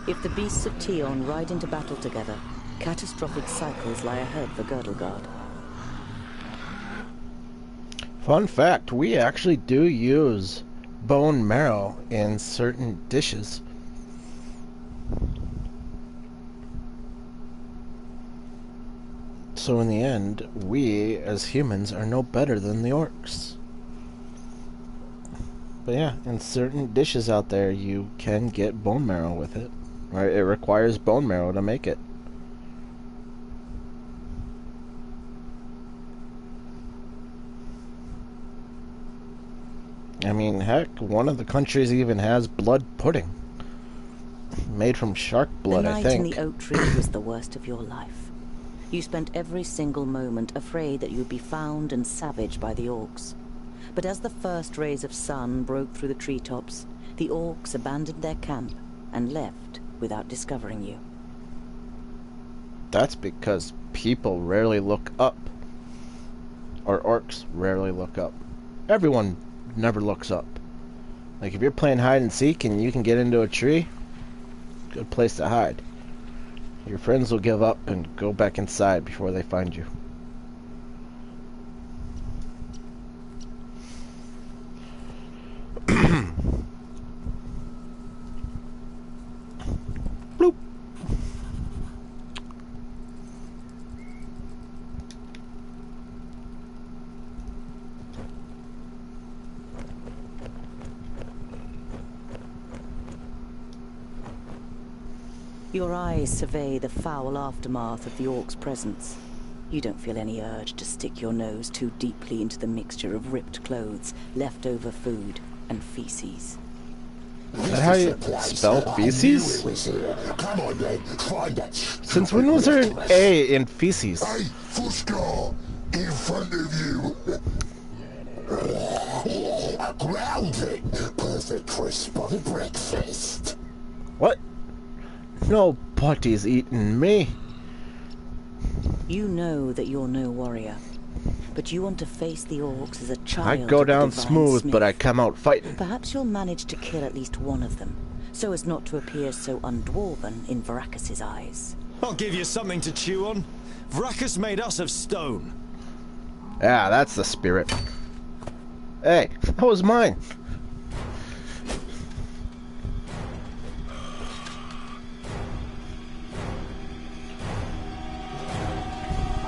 If the beasts of Tion ride into battle together, catastrophic cycles lie ahead for Girdlegard. Fun fact, we actually do use bone marrow in certain dishes. So in the end, we as humans are no better than the orcs. But yeah, in certain dishes out there, you can get bone marrow with it. Right? It requires bone marrow to make it. I mean, heck, one of the countries even has blood pudding. Made from shark blood, I think. The night in the oak tree was the worst of your life. You spent every single moment afraid that you would be found and savaged by the orcs. But as the first rays of sun broke through the treetops, the orcs abandoned their camp and left without discovering you. That's because people rarely look up. Or orcs rarely look up. Everyone never looks up. Like if you're playing hide and seek and you can get into a tree, good place to hide. Your friends will give up and go back inside before they find you. Bloop. Your eyes survey the foul aftermath of the orc's presence. You don't feel any urge to stick your nose too deeply into the mixture of ripped clothes, leftover food, and feces. Is that how you spell feces? Come on then, find it. Since when was there an A in feces? Hey, Fuskar, in front of you. A grounding, perfect crisp on breakfast. What? Nobody's eating me. You know that you're no warrior, but you want to face the orcs as a child. I go down Divine smooth, Smith. but I come out fighting. Perhaps you'll manage to kill at least one of them, so as not to appear so undwarven in Varacus's eyes. I'll give you something to chew on. Vracus made us of stone. Yeah, that's the spirit. Hey, that was mine.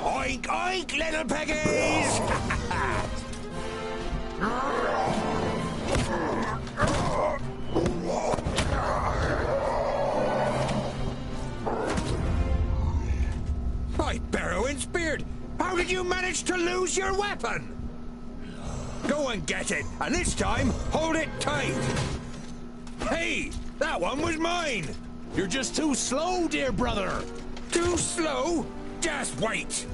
Oink, oink, little piggies! By Barrowin's beard! How did you manage to lose your weapon? Go and get it, and this time, hold it tight! Hey, that one was mine! You're just too slow, dear brother! Too slow? Just wait!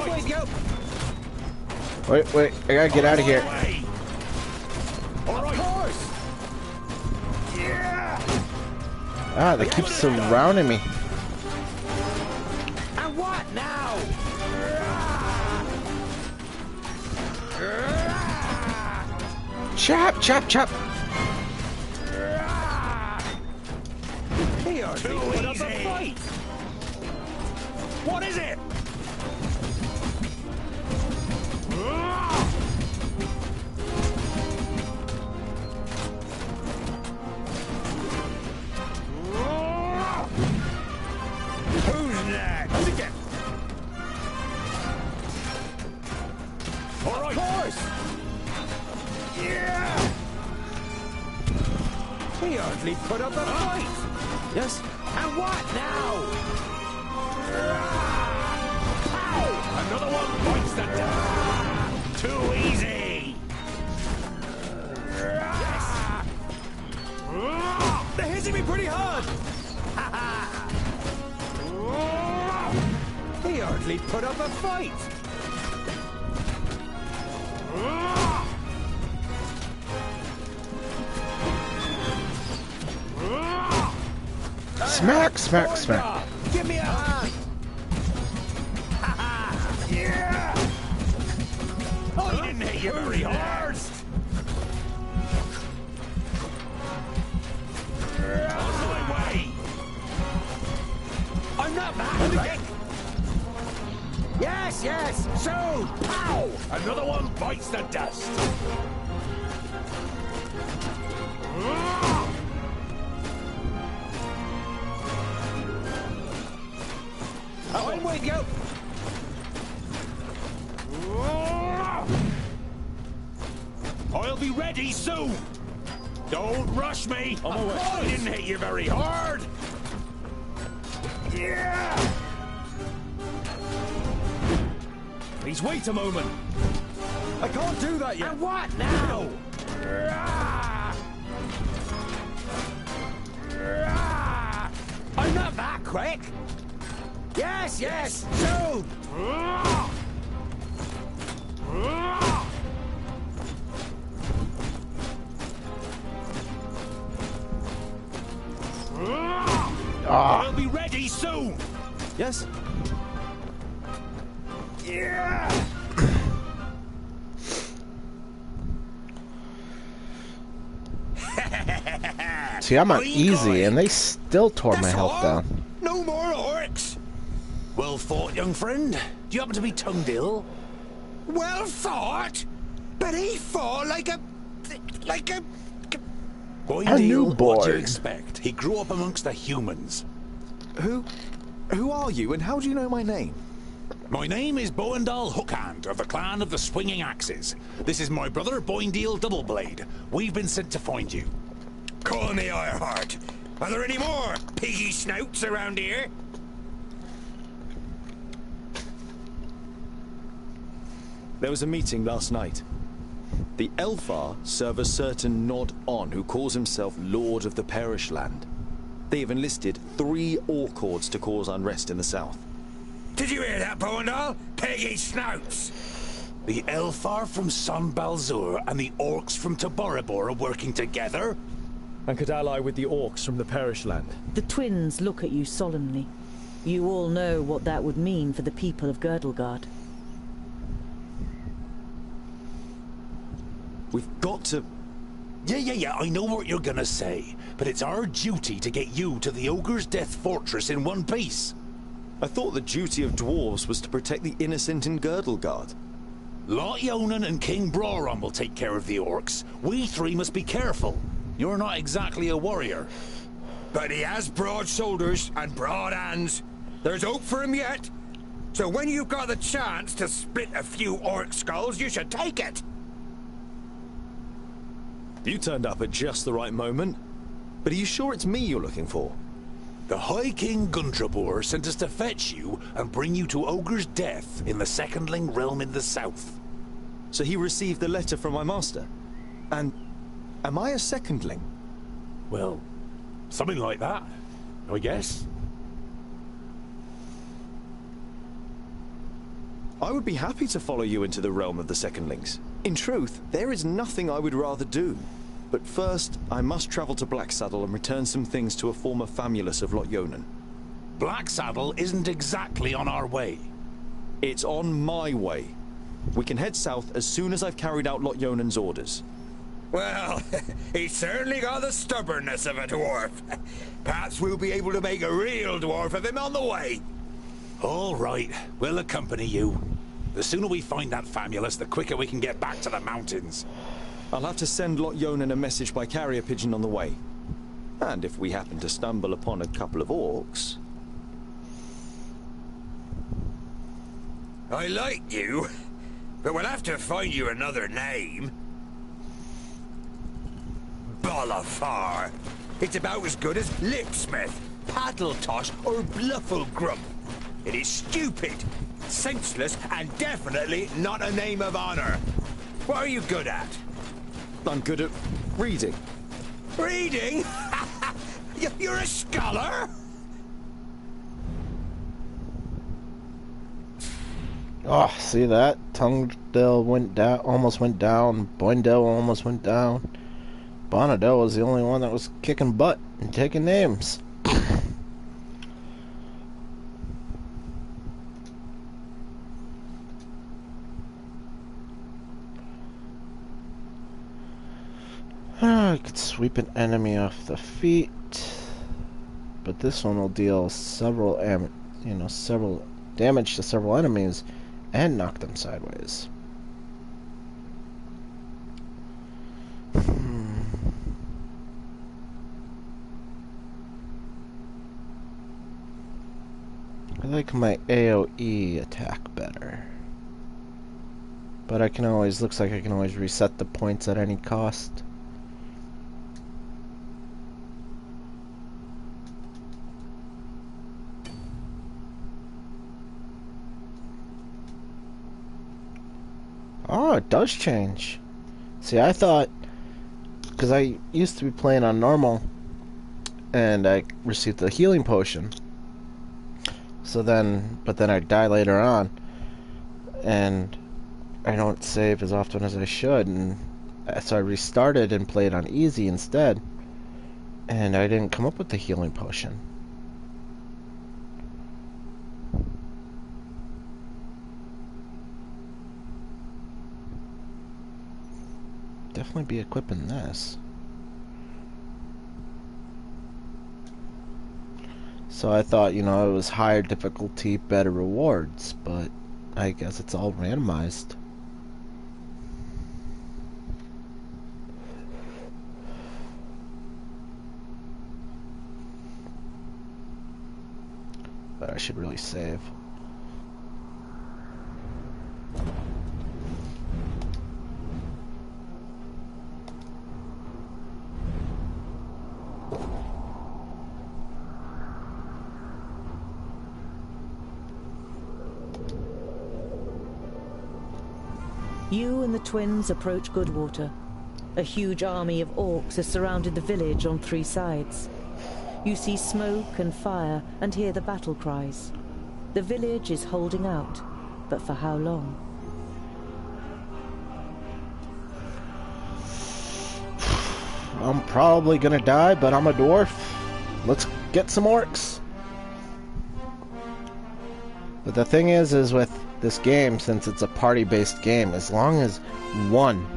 Wait, yo! Wait, I gotta get out of here. Of course! Yeah! Ah, they keep surrounding me. And what now? Chop, chop, chop. They are too easy. What is it? Who's next? Again. All right. Of course. Yeah. He hardly put up a fight. Yes. And what now? Pow! Another one bites the dust! Too easy! Yes. They're hitting me pretty hard. He hardly put up a fight. Smack, smack, smack. Give me a hand. Yeah. Oh, he didn't hit you very hard! On my way! I'm not mad, right? Yes, yes. So, pow! Another one bites the dust! I'm with you. I'll be ready soon! Don't rush me! I didn't hit you very hard! Yeah. Please wait a moment! I can't do that yet. And what now? I'm not that quick. Yes, yes, soon. I'll be ready soon! Yes. Yeah. See, I'm on easy, and they still tore my health down. No more orcs. Well fought, young friend. Do you happen to be tongued ill? Well fought, but he fought like a. A newborn. What do you expect? He grew up amongst the humans. Who are you, and how do you know my name? My name is Boendal Hookhand of the clan of the Swinging Axes. This is my brother Boindeel Doubleblade. We've been sent to find you. Call me Ironheart. Are there any more piggy snouts around here? There was a meeting last night. The Elfar serve a certain Nod-On who calls himself Lord of the Perish Land. They have enlisted 3 Orc hordes to cause unrest in the south. Did you hear that, Boendal? Piggy snouts! The Elfar from Son Balzur and the Orcs from Taboribor are working together? And could ally with the Orcs from the Perish Land. The twins look at you solemnly. You all know what that would mean for the people of Girdlegard. We've got to... Yeah, I know what you're gonna say. But it's our duty to get you to the Ogre's Death Fortress in one piece. I thought the duty of dwarves was to protect the innocent in Girdlegard. Lot Yonan and King Broron will take care of the orcs. We three must be careful. You're not exactly a warrior. But he has broad shoulders and broad hands. There's hope for him yet. So when you've got the chance to split a few orc skulls, you should take it. You turned up at just the right moment. But are you sure it's me you're looking for? The High King Guntrabor sent us to fetch you and bring you to Ogre's death in the Secondling realm in the south. So he received the letter from my master? And am I a secondling? Well, something like that, I guess. I would be happy to follow you into the realm of the secondlings. In truth, there is nothing I would rather do. But first, I must travel to Blacksaddle and return some things to a former famulus of Lot Yonan. Blacksaddle isn't exactly on our way. It's on my way. We can head south as soon as I've carried out Lot Yonan's orders. Well, he's certainly got the stubbornness of a dwarf. Perhaps we'll be able to make a real dwarf of him on the way. All right, we'll accompany you. The sooner we find that famulus, the quicker we can get back to the mountains. I'll have to send Lot Yonan a message by carrier pigeon on the way. And if we happen to stumble upon a couple of orcs... I like you, but we'll have to find you another name. Bolafar. It's about as good as Lipsmith, Paddletosh, or Blufflegrump. It is stupid, senseless, and definitely not a name of honor. What are you good at? I'm good at reading. Reading? You're a scholar? Oh, see that? Tungdale went down, almost went down. Boindale almost went down. Bonadell was the only one that was kicking butt and taking names. I could sweep an enemy off the feet, but this one will deal several damage to several enemies and knock them sideways. I like my AoE attack better, but I can always, looks like I can always reset the points at any cost. Oh, it does change. See, I thought, because I used to be playing on normal, and I received the healing potion. So then, but then I die later on, and I don't save as often as I should, and so I restarted and played on easy instead, and I didn't come up with the healing potion. Definitely be equipping this. So I thought, you know, it was higher difficulty, better rewards, but I guess it's all randomized. But I should really save. You and the twins approach Goodwater. A huge army of orcs has surrounded the village on 3 sides. You see smoke and fire and hear the battle cries. The village is holding out, but for how long? I'm probably gonna die, but I'm a dwarf. Let's get some orcs. But the thing is with this game, since it's a party-based game, as long as one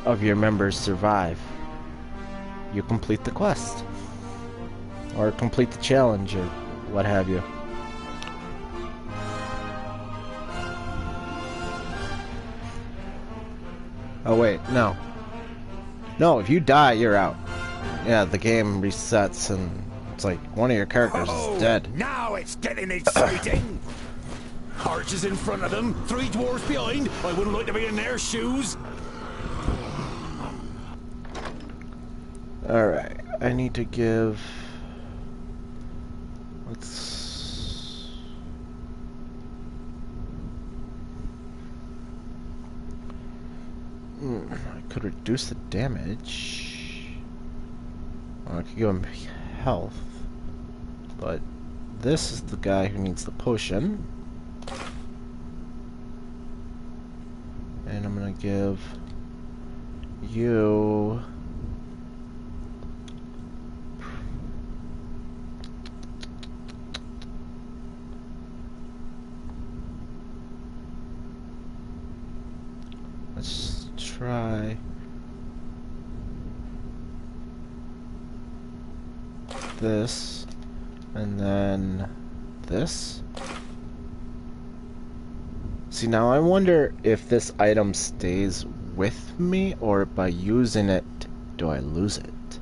of your members survive, you complete the quest. Or complete the challenge, or what have you. Oh wait, no. No, if you die, you're out. Yeah, the game resets and it's like one of your characters is dead. Now it's getting exciting. Archers in front of them, 3 dwarves behind. I wouldn't like to be in their shoes. Alright, I need to give... Let's... I could reduce the damage. Or I could give him health. But this is the guy who needs the potion. And I'm gonna give you... Let's try this, and then this. See, now I wonder if this item stays with me, or by using it, do I lose it?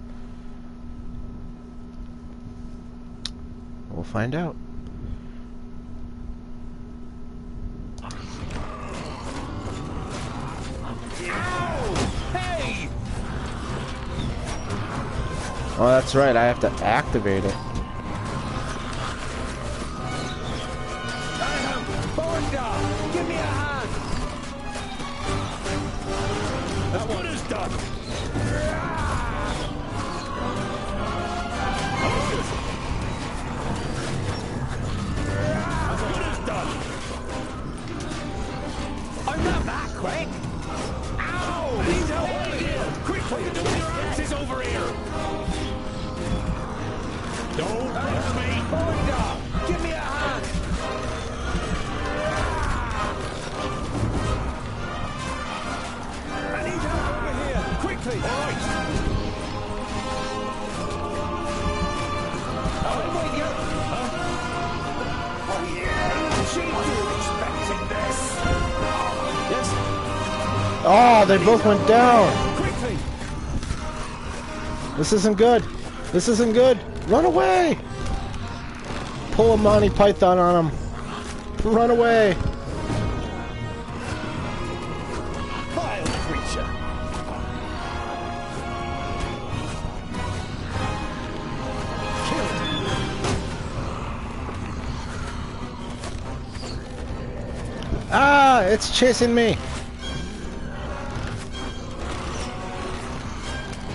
We'll find out. Hey! Oh, that's right, I have to activate it. Give me a hand! That one is done! That one is done! I'm not that quick! Ow! Need help here! Quickly! Your axe is over here! Don't push me! Boinda! Give me a hand! I need help over here! Quickly! Alright! Oh, wait, you... Huh? Oh, yeah! She didn't expecting this! Yes? Oh, they both went down! Quickly! This isn't good! This isn't good! Run away! Pull a Monty Python on him! Run away! Vile creature! Ah! It's chasing me!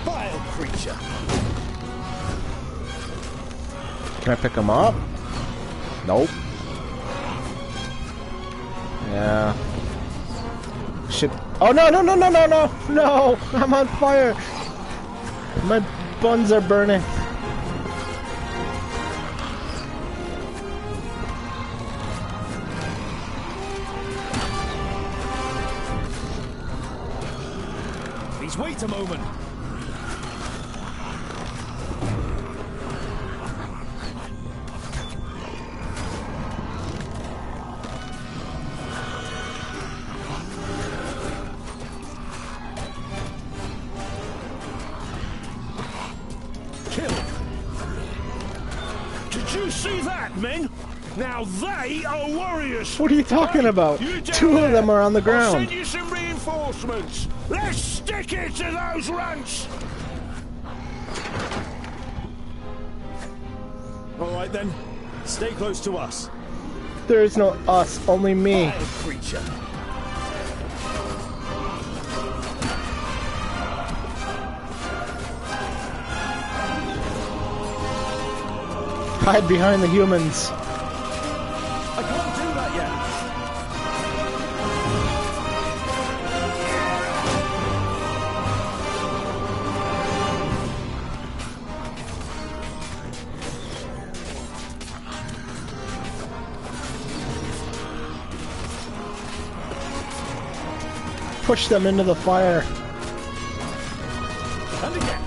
Vile creature! Can I pick him up? Nope. Yeah. Shit. Oh no, no, no, no, no, no! No! I'm on fire! My buns are burning. Please wait a moment! Did you see that, men? Now they are warriors! What are you talking about? You down 2 of there. them are on the I'll ground. send you some reinforcements! Let's stick it to those runts! Alright then, stay close to us. There is no us, only me. Vile creature! Hide behind the humans. I can't do that yet! Push them into the fire. And again!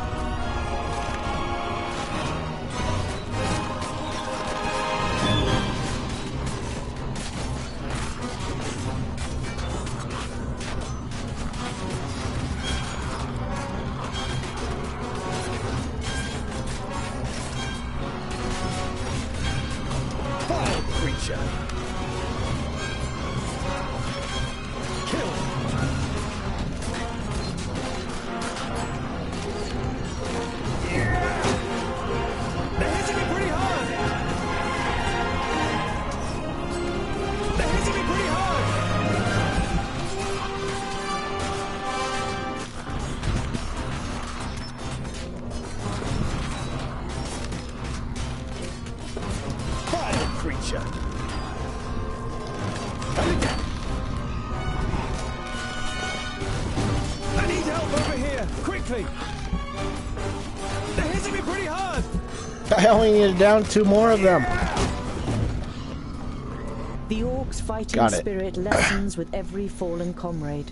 quickly! They're hitting me pretty hard! I only need down 2 more of them. The orcs' fighting spirit lessens with every fallen comrade.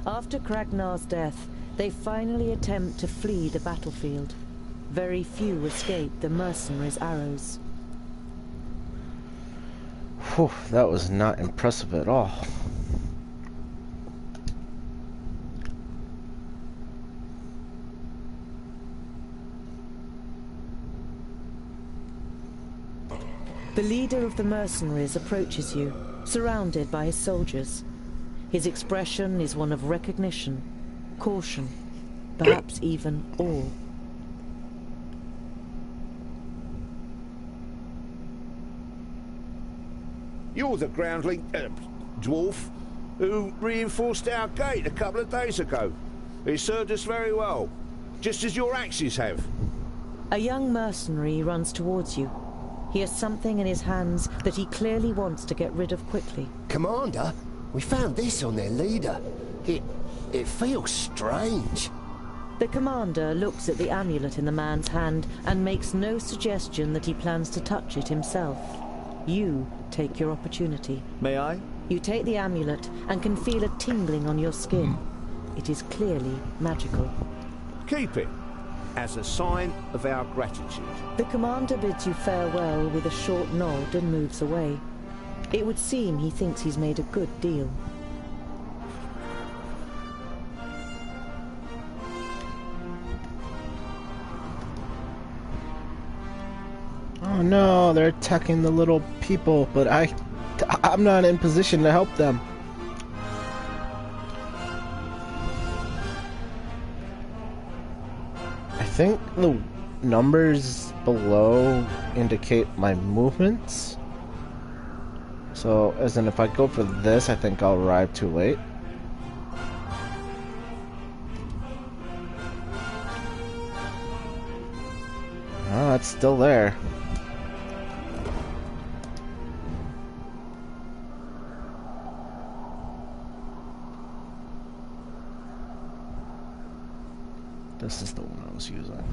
After Kragnar's death, they finally attempt to flee the battlefield. Very few escape the mercenaries' arrows. Whew, that was not impressive at all. The leader of the mercenaries approaches you, surrounded by his soldiers. His expression is one of recognition, caution, perhaps even awe. You're the groundling, dwarf, who reinforced our gate a couple of days ago. It served us very well, just as your axes have. A young mercenary runs towards you. He has something in his hands that he clearly wants to get rid of quickly. Commander, we found this on their leader. It feels strange. The commander looks at the amulet in the man's hand and makes no suggestion that he plans to touch it himself. You take your opportunity. May I? You take the amulet and can feel a tingling on your skin. It is clearly magical. Keep it, as a sign of our gratitude. The commander bids you farewell with a short nod and moves away. It would seem he thinks he's made a good deal. Oh no, they're attacking the little people, but I'm not in position to help them. I think the numbers below indicate my movements. So, as in if I go for this, I think I'll arrive too late. Oh, it's still there. This is the one I was using.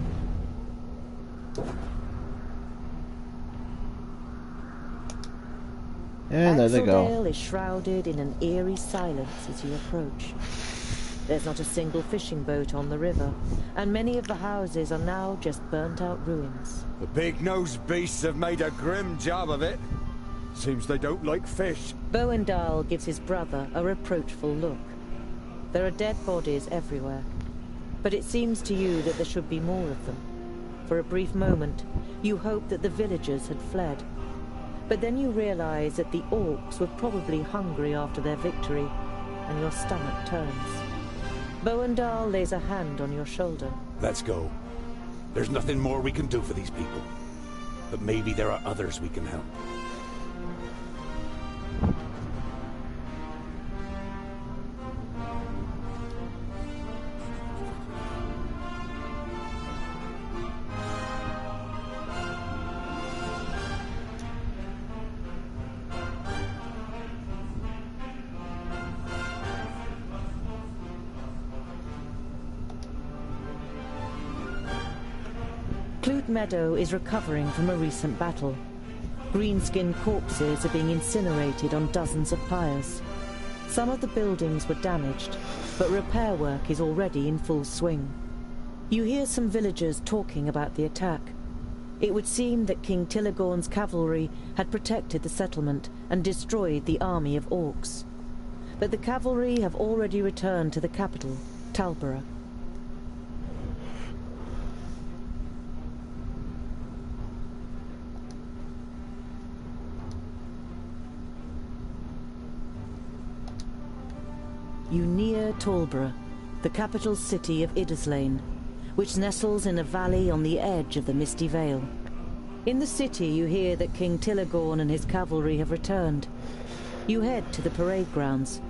And there they go. Axeldale is shrouded in an eerie silence as you approach. There's not a single fishing boat on the river, and many of the houses are now just burnt-out ruins. The big-nosed beasts have made a grim job of it. Seems they don't like fish. Boendal gives his brother a reproachful look. There are dead bodies everywhere, but it seems to you that there should be more of them. For a brief moment, you hope that the villagers had fled. But then you realize that the orcs were probably hungry after their victory, and your stomach turns. Boendal lays a hand on your shoulder. Let's go. There's nothing more we can do for these people. But maybe there are others we can help. Clute Meadow is recovering from a recent battle. Green-skinned corpses are being incinerated on dozens of pyres. Some of the buildings were damaged, but repair work is already in full swing. You hear some villagers talking about the attack. It would seem that King Tilligorn's cavalry had protected the settlement and destroyed the army of orcs. But the cavalry have already returned to the capital, Talborough. You near Talborough, the capital city of Idderslane, which nestles in a valley on the edge of the Misty Vale. In the city you hear that King Tilligorn and his cavalry have returned. You head to the parade grounds,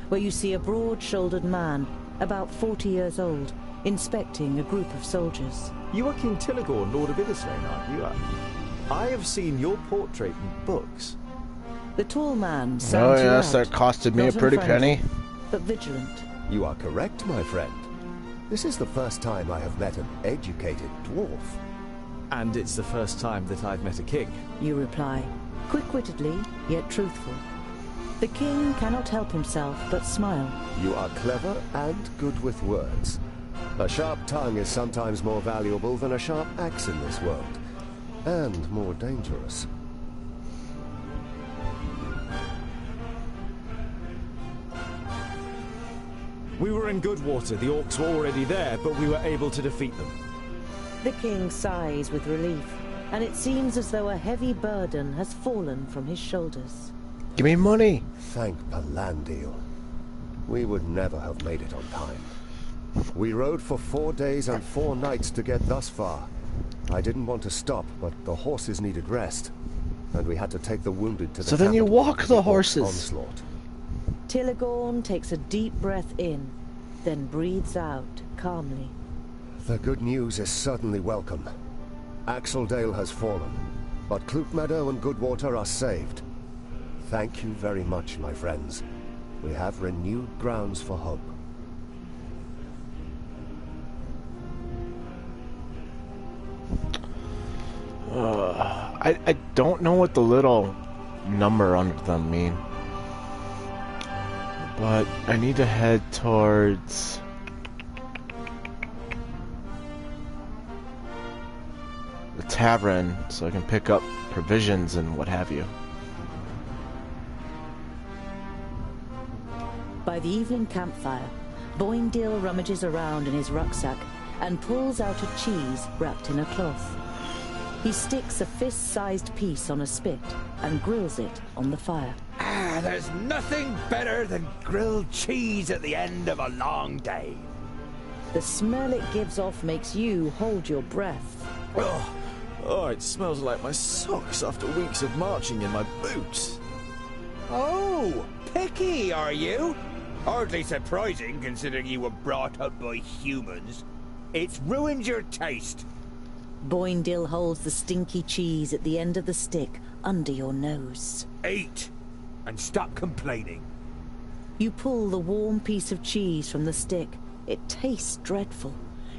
where you see a broad-shouldered man, about 40 years old, inspecting a group of soldiers. You are King Tilligorn, Lord of Idderslane, aren't you? I have seen your portrait in books. The tall man sounds that costed me a pretty penny. But vigilant. You are correct, my friend. This is the first time I have met an educated dwarf. And it's the first time that I've met a king. You reply, quick-wittedly, yet truthful. The king cannot help himself but smile. You are clever and good with words. A sharp tongue is sometimes more valuable than a sharp axe in this world, and more dangerous. We were in Goodwater. The orcs were already there, but we were able to defeat them. The king sighs with relief, and it seems as though a heavy burden has fallen from his shoulders. Give me money! Thank Palandil. We would never have made it on time. We rode for 4 days and 4 nights to get thus far. I didn't want to stop, but the horses needed rest, and we had to take the wounded to the So then you capital walk for the orc horses. onslaught. Tilligorn takes a deep breath in, then breathes out calmly. The good news is certainly welcome. Axeldale has fallen, but Klootmeadow and Goodwater are saved. Thank you very much, my friends. We have renewed grounds for hope. I don't know what the little number under them mean. But I need to head towards the tavern so I can pick up provisions and what have you. By the evening campfire, Boindil rummages around in his rucksack and pulls out a cheese wrapped in a cloth. He sticks a fist-sized piece on a spit and grills it on the fire. Ah, there's nothing better than grilled cheese at the end of a long day. The smell it gives off makes you hold your breath. Oh, it smells like my socks after weeks of marching in my boots. Oh, picky, are you? Hardly surprising, considering you were brought up by humans. It's ruined your taste. Boindil holds the stinky cheese at the end of the stick under your nose. Eat, and stop complaining. You pull the warm piece of cheese from the stick. It tastes dreadful.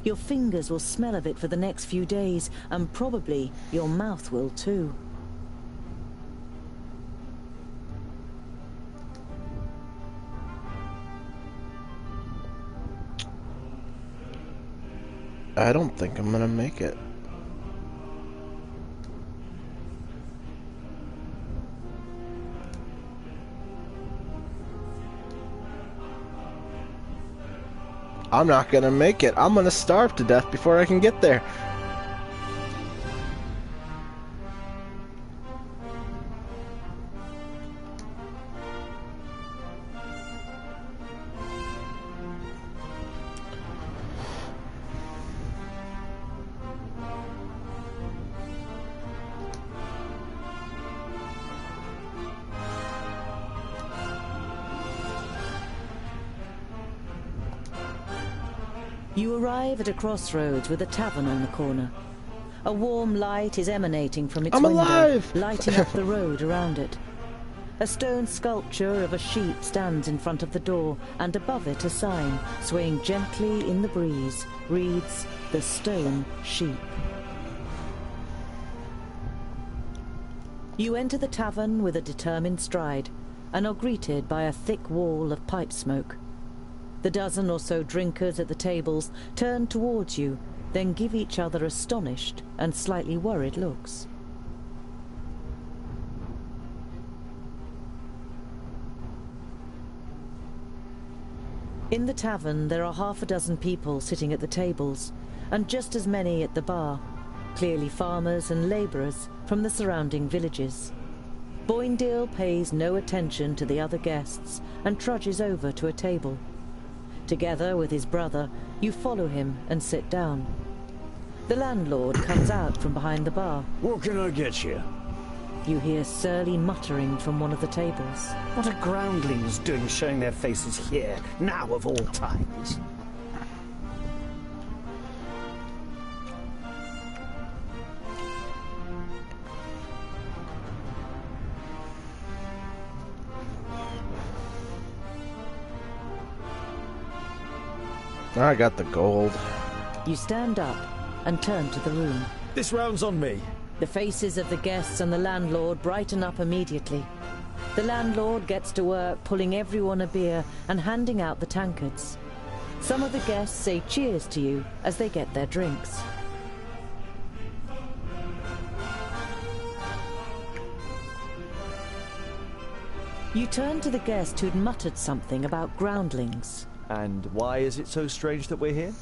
Your fingers will smell of it for the next few days, and probably your mouth will too. I don't think I'm gonna make it. I'm not gonna make it. I'm gonna starve to death before I can get there. You arrive at a crossroads with a tavern on the corner. A warm light is emanating from its window, alive! lighting up the road around it. A stone sculpture of a sheep stands in front of the door, and above it a sign, swaying gently in the breeze, reads, "The Stone Sheep." You enter the tavern with a determined stride, and are greeted by a thick wall of pipe smoke. The dozen or so drinkers at the tables turn towards you, then give each other astonished and slightly worried looks. In the tavern, there are half a dozen people sitting at the tables, and just as many at the bar, clearly farmers and labourers from the surrounding villages. Boindil pays no attention to the other guests and trudges over to a table. Together with his brother, you follow him and sit down. The landlord comes out from behind the bar. What can I get you? You hear surly muttering from one of the tables. What are groundlings doing showing their faces here, now of all times? I got the gold. You stand up and turn to the room. This round's on me. The faces of the guests and the landlord brighten up immediately. The landlord gets to work pulling everyone a beer and handing out the tankards. Some of the guests say cheers to you as they get their drinks. You turn to the guest who'd muttered something about groundlings. And why is it so strange that we're here?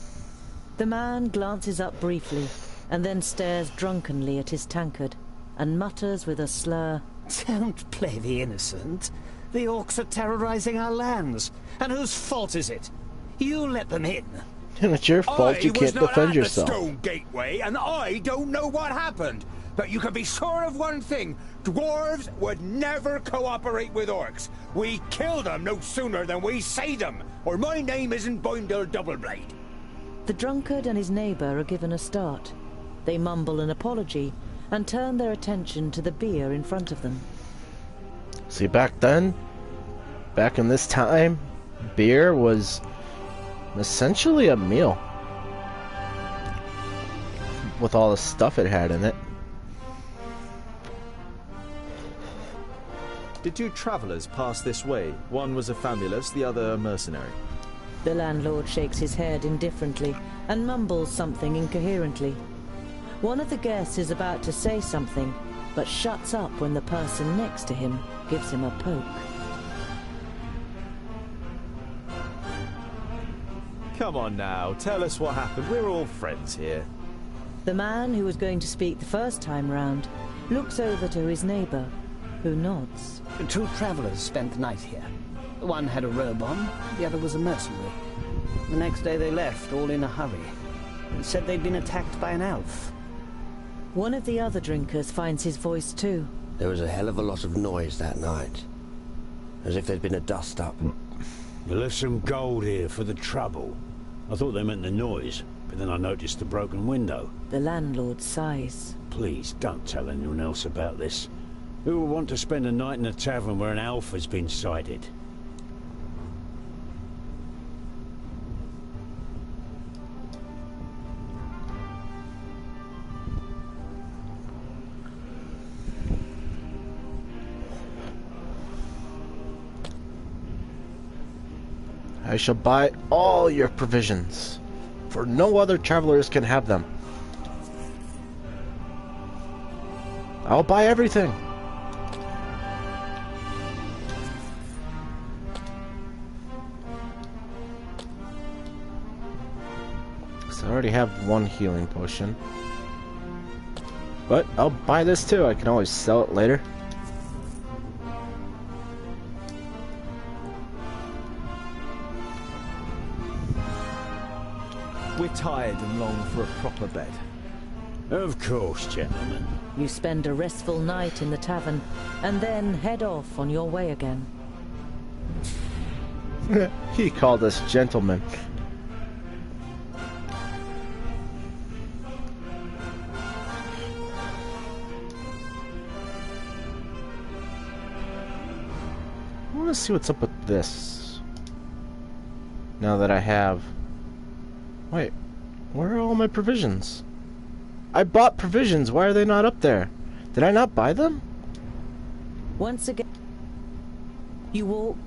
The man glances up briefly and then stares drunkenly at his tankard and mutters with a slur, "Don't play the innocent. The orcs are terrorizing our lands. And whose fault is it? You let them in." And it's your fault you can't defend yourself. I was not at the stone gateway, and I don't know what happened. But you can be sure of one thing. Dwarves would never cooperate with orcs. We kill them no sooner than we say them, or my name isn't Boindle Doubleblade. The drunkard and his neighbour are given a start. They mumble an apology and turn their attention to the beer in front of them. See, back then, back in this time, beer was essentially a meal. With all the stuff it had in it. Did two travellers pass this way? One was a famulus, the other a mercenary. The landlord shakes his head indifferently and mumbles something incoherently. One of the guests is about to say something, but shuts up when the person next to him gives him a poke. Come on now, tell us what happened. We're all friends here. The man who was going to speak the first time round looks over to his neighbour, who nods. Two travellers spent the night here. One had a robe on, the other was a mercenary. The next day they left, all in a hurry, and said they'd been attacked by an elf. One of the other drinkers finds his voice too. There was a hell of a lot of noise that night. As if there'd been a dust-up. You left some gold here for the trouble. I thought they meant the noise, but then I noticed the broken window. The landlord sighs. Please, don't tell anyone else about this. Who would want to spend a night in a tavern where an elf has been sighted? I shall buy all your provisions, for no other travelers can have them. I'll buy everything. So I already have one healing potion. But I'll buy this too. I can always sell it later. We're tired and long for a proper bed. Of course, gentlemen. You spend a restful night in the tavern, and then head off on your way again. He called us gentlemen. I want to see what's up with this. Now that I have... Wait, where are all my provisions? I bought provisions, why are they not up there? Did I not buy them? Once again, you walk...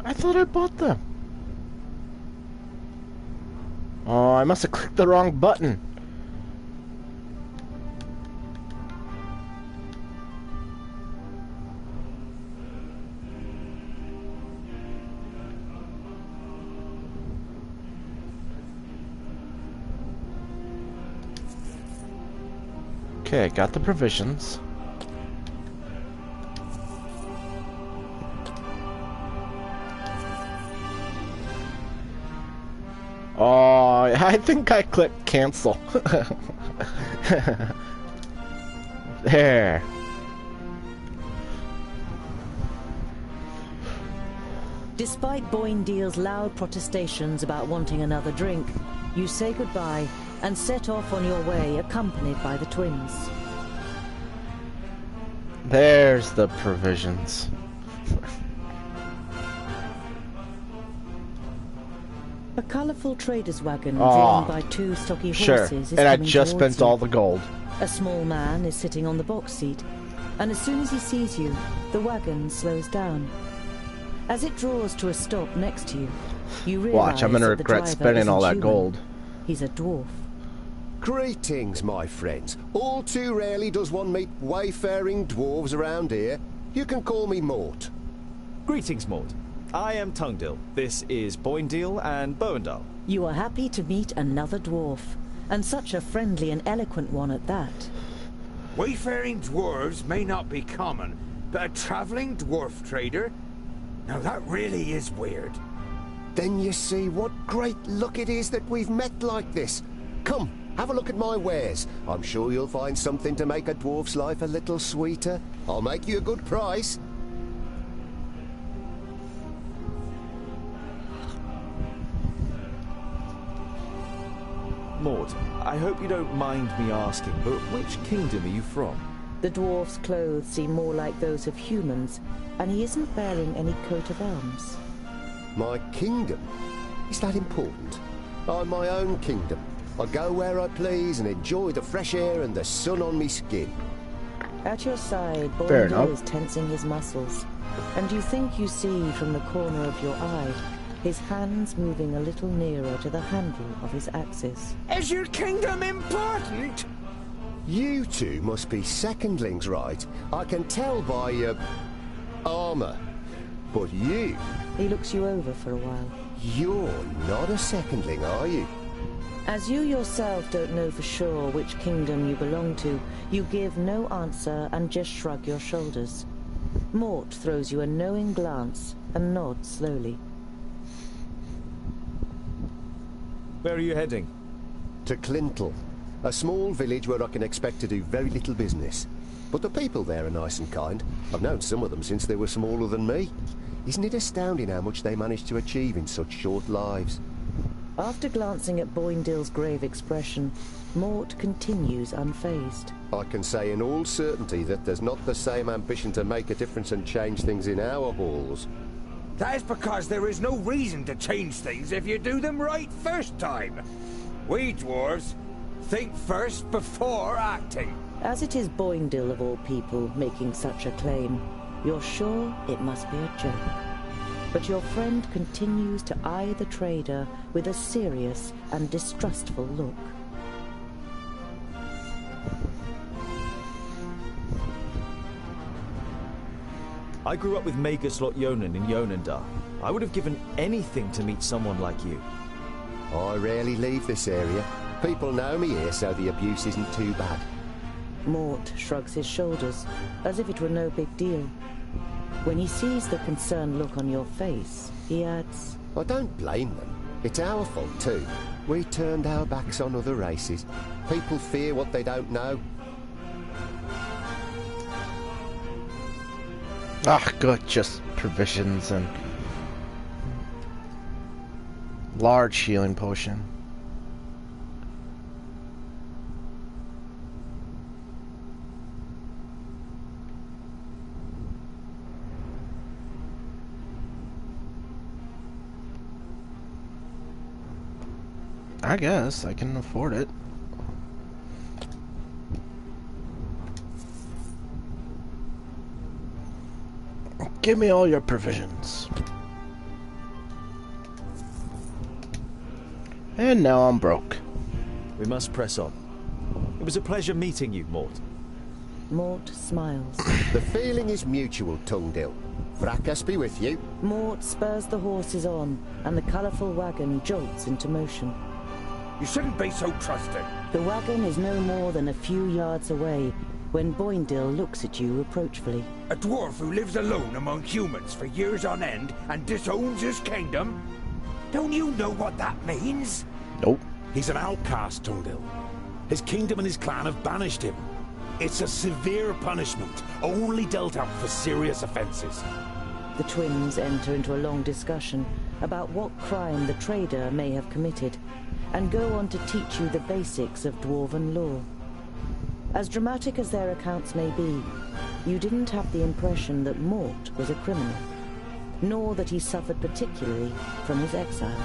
I thought I bought them. Oh, I must have clicked the wrong button. Okay, got the provisions. Oh, I think I clicked cancel. There. Despite Boindeal's loud protestations about wanting another drink, you say goodbye and set off on your way, accompanied by the twins. There's the provisions. A colourful trader's wagon drawn by two stocky horses is and I coming just towards spent you. all the gold. A small man is sitting on the box seat, and as soon as he sees you, the wagon slows down. As it draws to a stop next to you, you realise Watch, I'm gonna that the regret driver spending all isn't that human. gold. He's a dwarf. Greetings, my friends. All too rarely does one meet wayfaring dwarves around here. You can call me Mort. Greetings, Mort. I am Tungdil. This is Boindil and Boendal. You are happy to meet another dwarf, and such a friendly and eloquent one at that. Wayfaring dwarves may not be common, but a travelling dwarf trader? Now that really is weird. Then you see what great luck it is that we've met like this. Come, have a look at my wares. I'm sure you'll find something to make a dwarf's life a little sweeter. I'll make you a good price. Mort, I hope you don't mind me asking, but which kingdom are you from? The dwarf's clothes seem more like those of humans, and he isn't wearing any coat of arms. My kingdom? Is that important? I'm my own kingdom. I go where I please and enjoy the fresh air and the sun on me skin. At your side, Fair Boindil enough. is tensing his muscles, and you think you see from the corner of your eye his hands moving a little nearer to the handle of his axes. Is your kingdom important? You two must be secondlings, right? I can tell by your armor. But you... He looks you over for a while. You're not a secondling, are you? As you yourself don't know for sure which kingdom you belong to, you give no answer and just shrug your shoulders. Mort throws you a knowing glance and nods slowly. Where are you heading? To Clintel, a small village where I can expect to do very little business. But the people there are nice and kind. I've known some of them since they were smaller than me. Isn't it astounding how much they manage to achieve in such short lives? After glancing at Boindil's grave expression, Mort continues unfazed. I can say in all certainty that there's not the same ambition to make a difference and change things in our halls. That is because there is no reason to change things if you do them right first time. We dwarves think first before acting. As it is Boindil of all people making such a claim, you're sure it must be a joke. But your friend continues to eye the trader with a serious and distrustful look. I grew up with Magus Lot-Yonan in Yonendar. I would have given anything to meet someone like you. I rarely leave this area. People know me here, so the abuse isn't too bad. Mort shrugs his shoulders, as if it were no big deal. When he sees the concerned look on your face, he adds, I don't blame them. It's our fault too. We turned our backs on other races. People fear what they don't know. Ah, good, just provisions and large healing potion. I guess I can afford it. Give me all your provisions. And now I'm broke. We must press on. It was a pleasure meeting you, Mort. Mort smiles. The feeling is mutual, Tungdil. Fracas be with you. Mort spurs the horses on, and the colourful wagon jolts into motion. You shouldn't be so trusting. The wagon is no more than a few yards away when Boindil looks at you reproachfully. A dwarf who lives alone among humans for years on end and disowns his kingdom? Don't you know what that means? Nope. He's an outcast, Tungdil. His kingdom and his clan have banished him. It's a severe punishment, only dealt out for serious offences. The twins enter into a long discussion about what crime the trader may have committed, and go on to teach you the basics of dwarven law. As dramatic as their accounts may be, you didn't have the impression that Mort was a criminal, nor that he suffered particularly from his exile.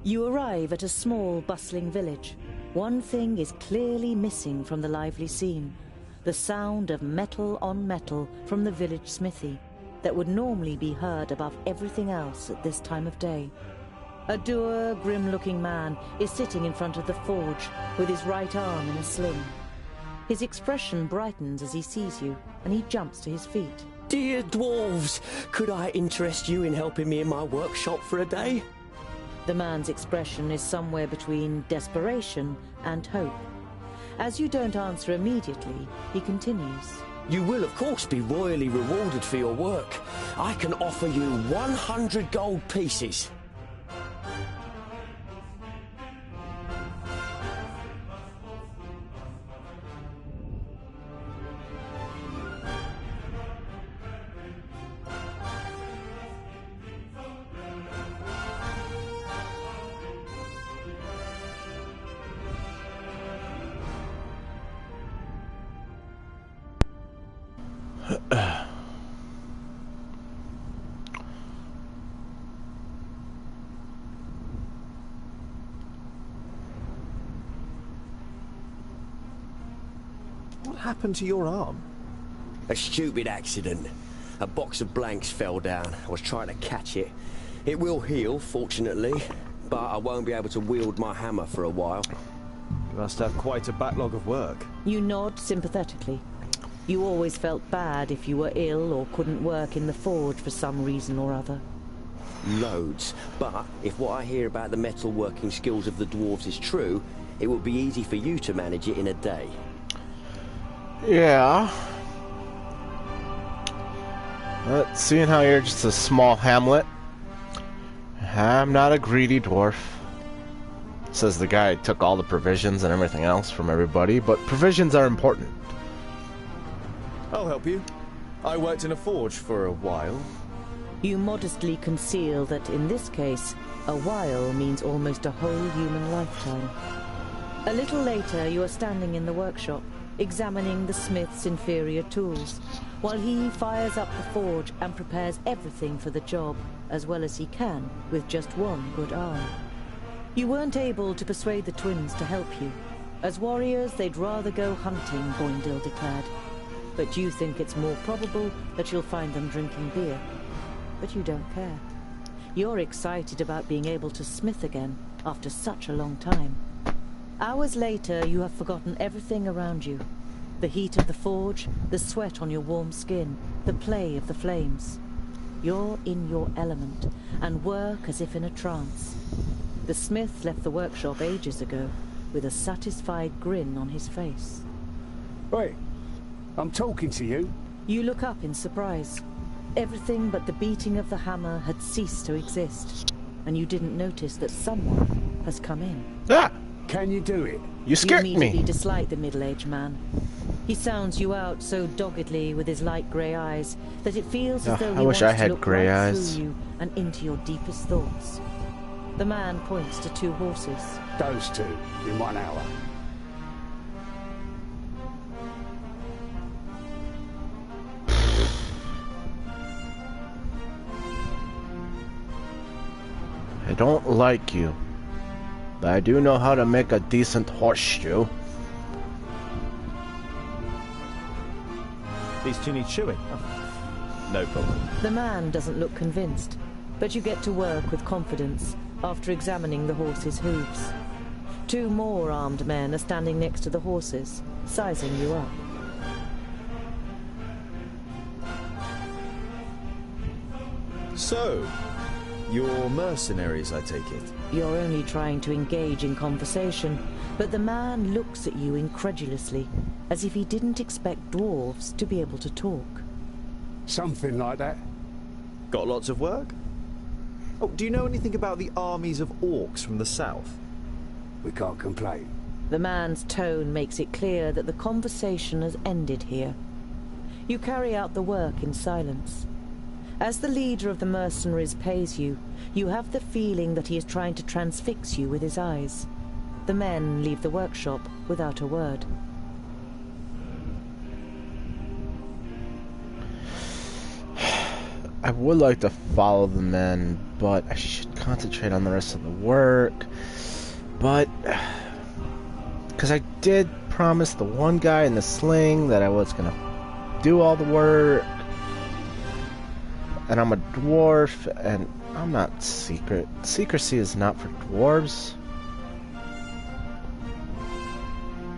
You arrive at a small, bustling village. One thing is clearly missing from the lively scene. The sound of metal on metal from the village smithy that would normally be heard above everything else at this time of day. A dour, grim-looking man is sitting in front of the forge with his right arm in a sling. His expression brightens as he sees you, and he jumps to his feet. Dear Dwarves, could I interest you in helping me in my workshop for a day? The man's expression is somewhere between desperation and hope. As you don't answer immediately, he continues. You will, of course, be royally rewarded for your work. I can offer you 100 gold pieces. What happened to your arm? A stupid accident. A box of blanks fell down. I was trying to catch it. It will heal, fortunately, but I won't be able to wield my hammer for a while. You must have quite a backlog of work. You nod sympathetically. You always felt bad if you were ill or couldn't work in the forge for some reason or other. Loads. But if what I hear about the metalworking skills of the dwarves is true, it will be easy for you to manage it in a day. Yeah. Seeing how you're just a small hamlet, I'm not a greedy dwarf. Says the guy who took all the provisions and everything else from everybody, but provisions are important. I'll help you. I worked in a forge for a while. You modestly conceal that in this case, a while means almost a whole human lifetime. A little later, you are standing in the workshop, examining the smith's inferior tools, while he fires up the forge and prepares everything for the job, as well as he can, with just one good arm. You weren't able to persuade the twins to help you. As warriors, they'd rather go hunting, Boindil declared. But you think it's more probable that you'll find them drinking beer. But you don't care. You're excited about being able to smith again, after such a long time. Hours later, you have forgotten everything around you. The heat of the forge, the sweat on your warm skin, the play of the flames. You're in your element, and work as if in a trance. The smith left the workshop ages ago, with a satisfied grin on his face. Wait, I'm talking to you. You look up in surprise. Everything but the beating of the hammer had ceased to exist, and you didn't notice that someone has come in. Ah! Can you do it? You scared You immediately me. dislike the middle-aged man. He sounds you out so doggedly with his light grey eyes that it feels as though he I wish wants I to had look grey right eyes. through you and into your deepest thoughts. The man points to two horses. Those two, in 1 hour. I don't like you, but I do know how to make a decent horseshoe. These two need shoeing. Oh, no problem. The man doesn't look convinced, but you get to work with confidence after examining the horses' hooves. Two more armed men are standing next to the horses, sizing you up. So, you're mercenaries, I take it? You're only trying to engage in conversation, but the man looks at you incredulously, as if he didn't expect dwarves to be able to talk. Something like that. Got lots of work? Oh, do you know anything about the armies of orcs from the south? We can't complain. The man's tone makes it clear that the conversation has ended here. You carry out the work in silence. As the leader of the mercenaries pays you, you have the feeling that he is trying to transfix you with his eyes. The men leave the workshop without a word. I would like to follow the men, but I should concentrate on the rest of the work. But, because I did promise the one guy in the sling that I was going to do all the work. And I'm a dwarf, and I'm not secret. Secrecy is not for dwarves.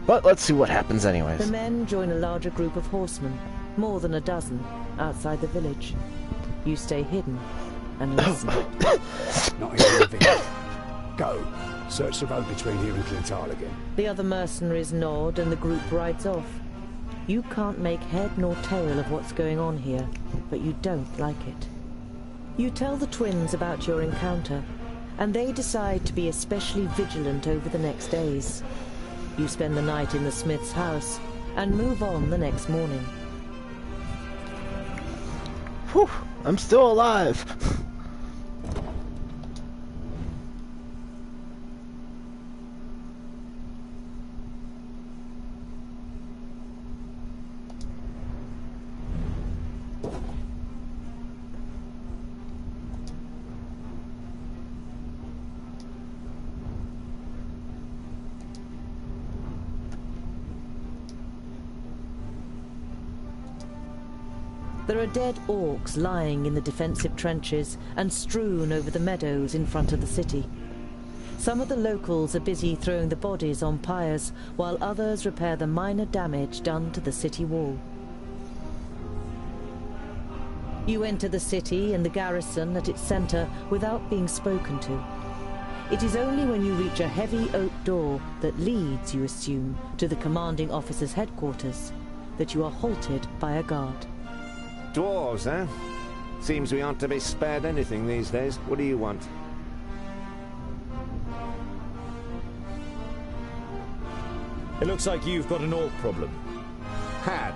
But let's see what happens anyways. The men join a larger group of horsemen, more than a dozen, outside the village. You stay hidden and listen. Not in the village. Go. Search the road between here and Clintal again. The other mercenaries nod and the group rides off. You can't make head nor tail of what's going on here, but you don't like it. You tell the twins about your encounter, and they decide to be especially vigilant over the next days. You spend the night in the smith's house and move on the next morning. Whew, I'm still alive. There are dead orcs lying in the defensive trenches and strewn over the meadows in front of the city. Some of the locals are busy throwing the bodies on pyres, while others repair the minor damage done to the city wall. You enter the city and the garrison at its center without being spoken to. It is only when you reach a heavy oak door that leads, you assume, to the commanding officer's headquarters, that you are halted by a guard. Dwarves, eh? Seems we aren't to be spared anything these days. What do you want? It looks like you've got an orc problem. Had.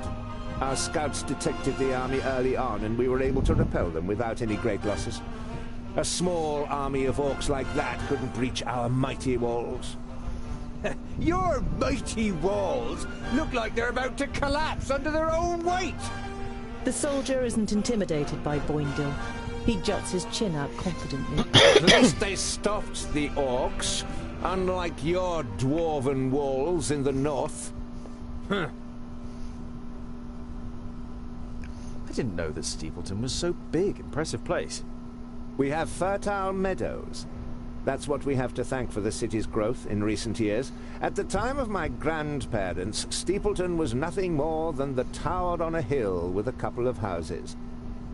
Our scouts detected the army early on, and we were able to repel them without any great losses. A small army of orcs like that couldn't breach our mighty walls. Your mighty walls look like they're about to collapse under their own weight! The soldier isn't intimidated by Boindil. He juts his chin out confidently. At least they stopped the orcs, unlike your dwarven walls in the north. Huh. I didn't know that Steepleton was so big. Impressive place. We have fertile meadows. That's what we have to thank for the city's growth in recent years. At the time of my grandparents, Steepleton was nothing more than the tower on a hill with a couple of houses.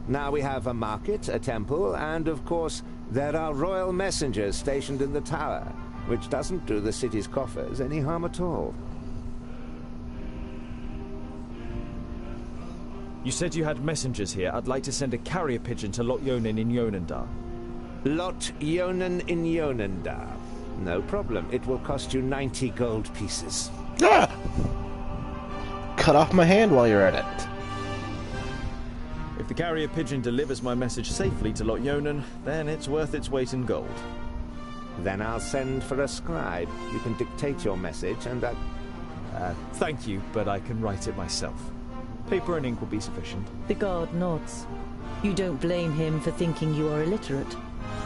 Now we have a market, a temple, and of course, there are royal messengers stationed in the tower, which doesn't do the city's coffers any harm at all. You said you had messengers here. I'd like to send a carrier pigeon to Lot Yonan in Yonendar. Lot Yonan in Yonendar. No problem. It will cost you 90 gold pieces. Ah! Cut off my hand while you're at it. If the carrier pigeon delivers my message safely to Lot Yonan, then it's worth its weight in gold. Then I'll send for a scribe. You can dictate your message and thank you, but I can write it myself. Paper and ink will be sufficient. The guard nods. You don't blame him for thinking you are illiterate.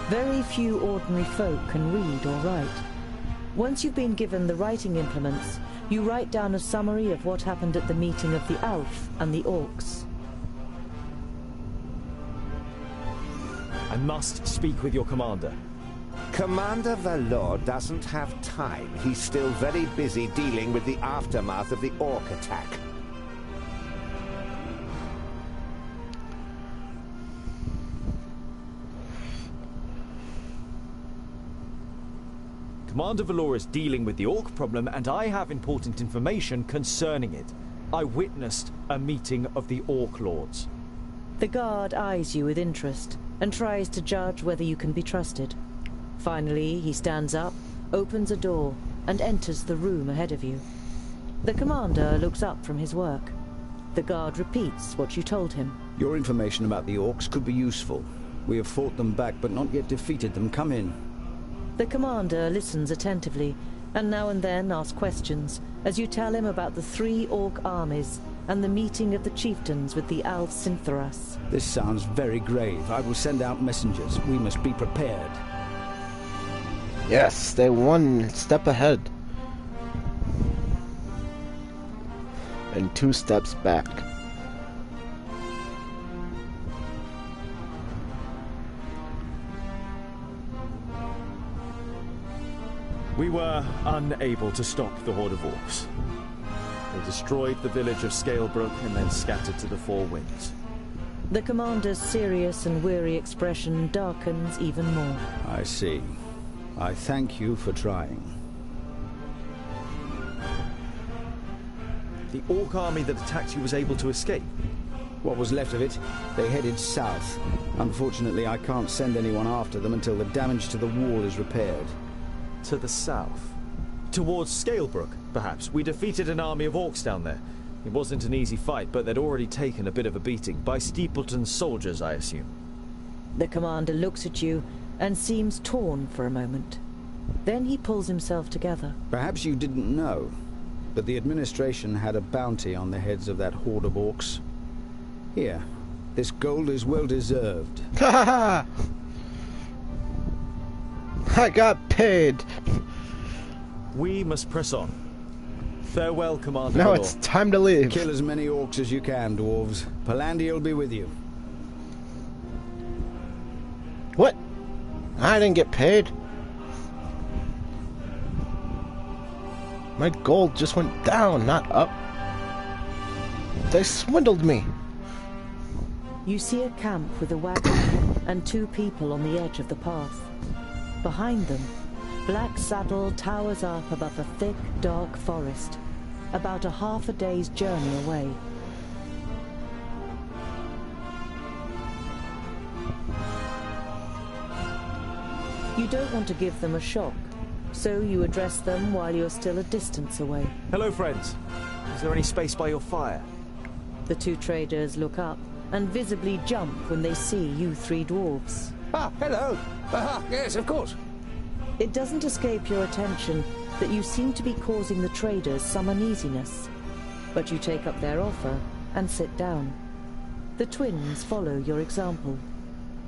Very few ordinary folk can read or write. Once you've been given the writing implements, you write down a summary of what happened at the meeting of the Alf and the Orcs. I must speak with your commander. Commander Valor doesn't have time. He's still very busy dealing with the aftermath of the Orc attack. Commander Valor is dealing with the Orc problem, and I have important information concerning it. I witnessed a meeting of the Orc Lords. The guard eyes you with interest and tries to judge whether you can be trusted. Finally, he stands up, opens a door, and enters the room ahead of you. The commander looks up from his work. The guard repeats what you told him. Your information about the Orcs could be useful. We have fought them back, but not yet defeated them. Come in. The commander listens attentively, and now and then asks questions, as you tell him about the 3 Orc armies and the meeting of the chieftains with the Al-Sintharas. This sounds very grave. I will send out messengers. We must be prepared. Yes, stay one step ahead. And 2 steps back. We were unable to stop the horde of orcs. They destroyed the village of Scalebrook and then scattered to the Four Winds. The commander's serious and weary expression darkens even more. I see. I thank you for trying. The orc army that attacked you was able to escape? What was left of it, they headed south. Unfortunately, I can't send anyone after them until the damage to the wall is repaired. To the south? Towards Scalebrook, perhaps? We defeated an army of orcs down there. It wasn't an easy fight, but they'd already taken a bit of a beating. By Steepleton's soldiers, I assume. The commander looks at you and seems torn for a moment. Then he pulls himself together. Perhaps you didn't know, but the administration had a bounty on the heads of that horde of orcs. Here, this gold is well deserved. Ha ha ha! I got paid! We must press on. Farewell, Commander. Now it's time to leave. Kill as many orcs as you can, dwarves. Palandir will be with you. What? I didn't get paid. My gold just went down, not up. They swindled me. You see a camp with a wagon and 2 people on the edge of the path. Behind them, Black Saddle towers up above a thick, dark forest, about a half a day's journey away. You don't want to give them a shock, so you address them while you're still a distance away. Hello, friends. Is there any space by your fire? The 2 traders look up and visibly jump when they see you 3 dwarves. Ah, hello. Yes, of course. It doesn't escape your attention that you seem to be causing the traders some uneasiness, but you take up their offer and sit down. The twins follow your example.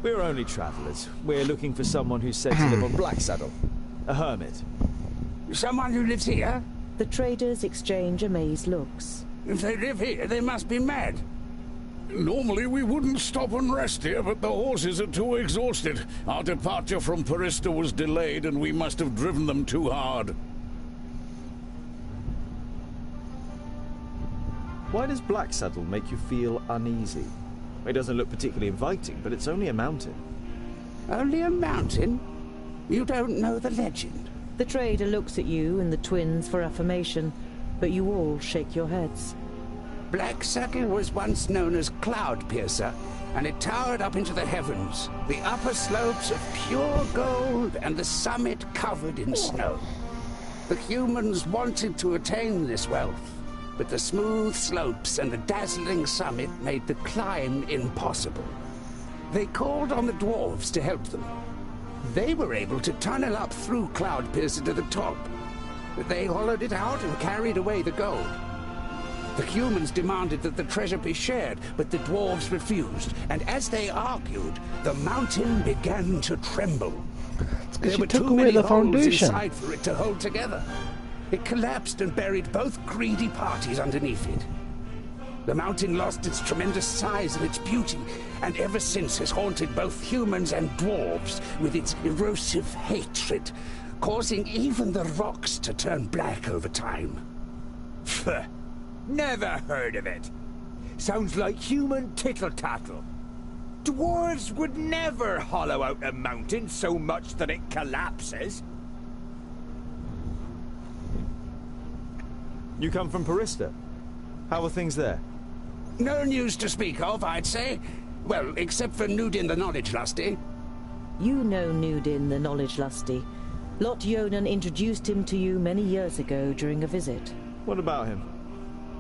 We're only travelers. We're looking for someone who's said to live on Black Saddle. A hermit. Someone who lives here? The traders exchange amazed looks. If they live here, they must be mad. Normally we wouldn't stop and rest here, but the horses are too exhausted. Our departure from Parista was delayed, and we must have driven them too hard. Why does Black Saddle make you feel uneasy? It doesn't look particularly inviting, but it's only a mountain. Only a mountain? You don't know the legend. The trader looks at you and the twins for affirmation, but you all shake your heads. Black Saddle was once known as Cloudpiercer, and it towered up into the heavens, the upper slopes of pure gold and the summit covered in snow. The humans wanted to attain this wealth, but the smooth slopes and the dazzling summit made the climb impossible. They called on the dwarves to help them. They were able to tunnel up through Cloudpiercer to the top. They hollowed it out and carried away the gold. The humans demanded that the treasure be shared, but the dwarves refused, and as they argued, the mountain began to tremble. There were too many holes inside for it to hold together. It collapsed and buried both greedy parties underneath it. The mountain lost its tremendous size and its beauty, and ever since has haunted both humans and dwarves with its erosive hatred, causing even the rocks to turn black over time. Pfft. Never heard of it. Sounds like human tittle-tattle. Dwarves would never hollow out a mountain so much that it collapses. You come from Parista. How are things there? No news to speak of, I'd say. Well, except for Nudin the Knowledge Lusty. You know Nudin the Knowledge Lusty. Lot Yonan introduced him to you many years ago during a visit. What about him?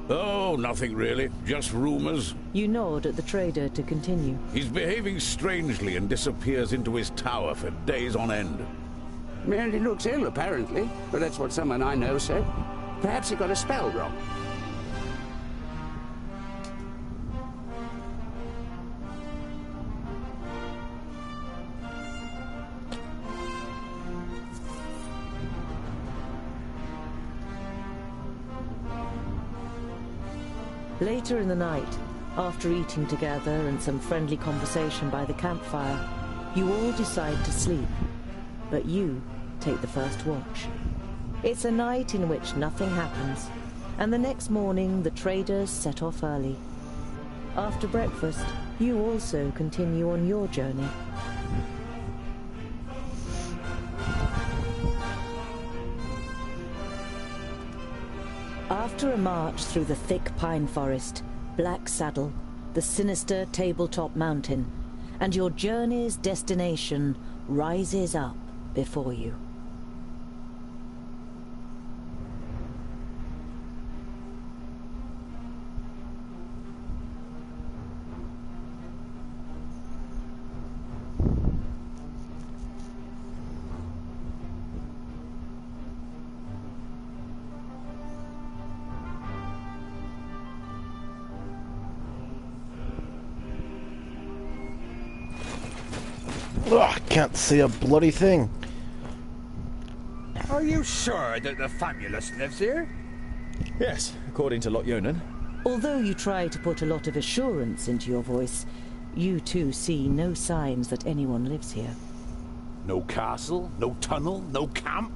Oh, nothing really. Just rumors. You nod at the trader to continue. He's behaving strangely and disappears into his tower for days on end. Merely looks ill, apparently. But that's what someone I know said. Perhaps he got a spell wrong. Later in the night, after eating together and some friendly conversation by the campfire, you all decide to sleep, but you take the first watch. It's a night in which nothing happens, and the next morning the traders set off early. After breakfast, you also continue on your journey. After a march through the thick pine forest, Black Saddle, the sinister tabletop mountain, and your journey's destination rises up before you. Ugh, I can't see a bloody thing. Are you sure that the Famulus lives here? Yes, according to Lot Yonan. Although you try to put a lot of assurance into your voice, you too see no signs that anyone lives here. No castle, no tunnel, no camp.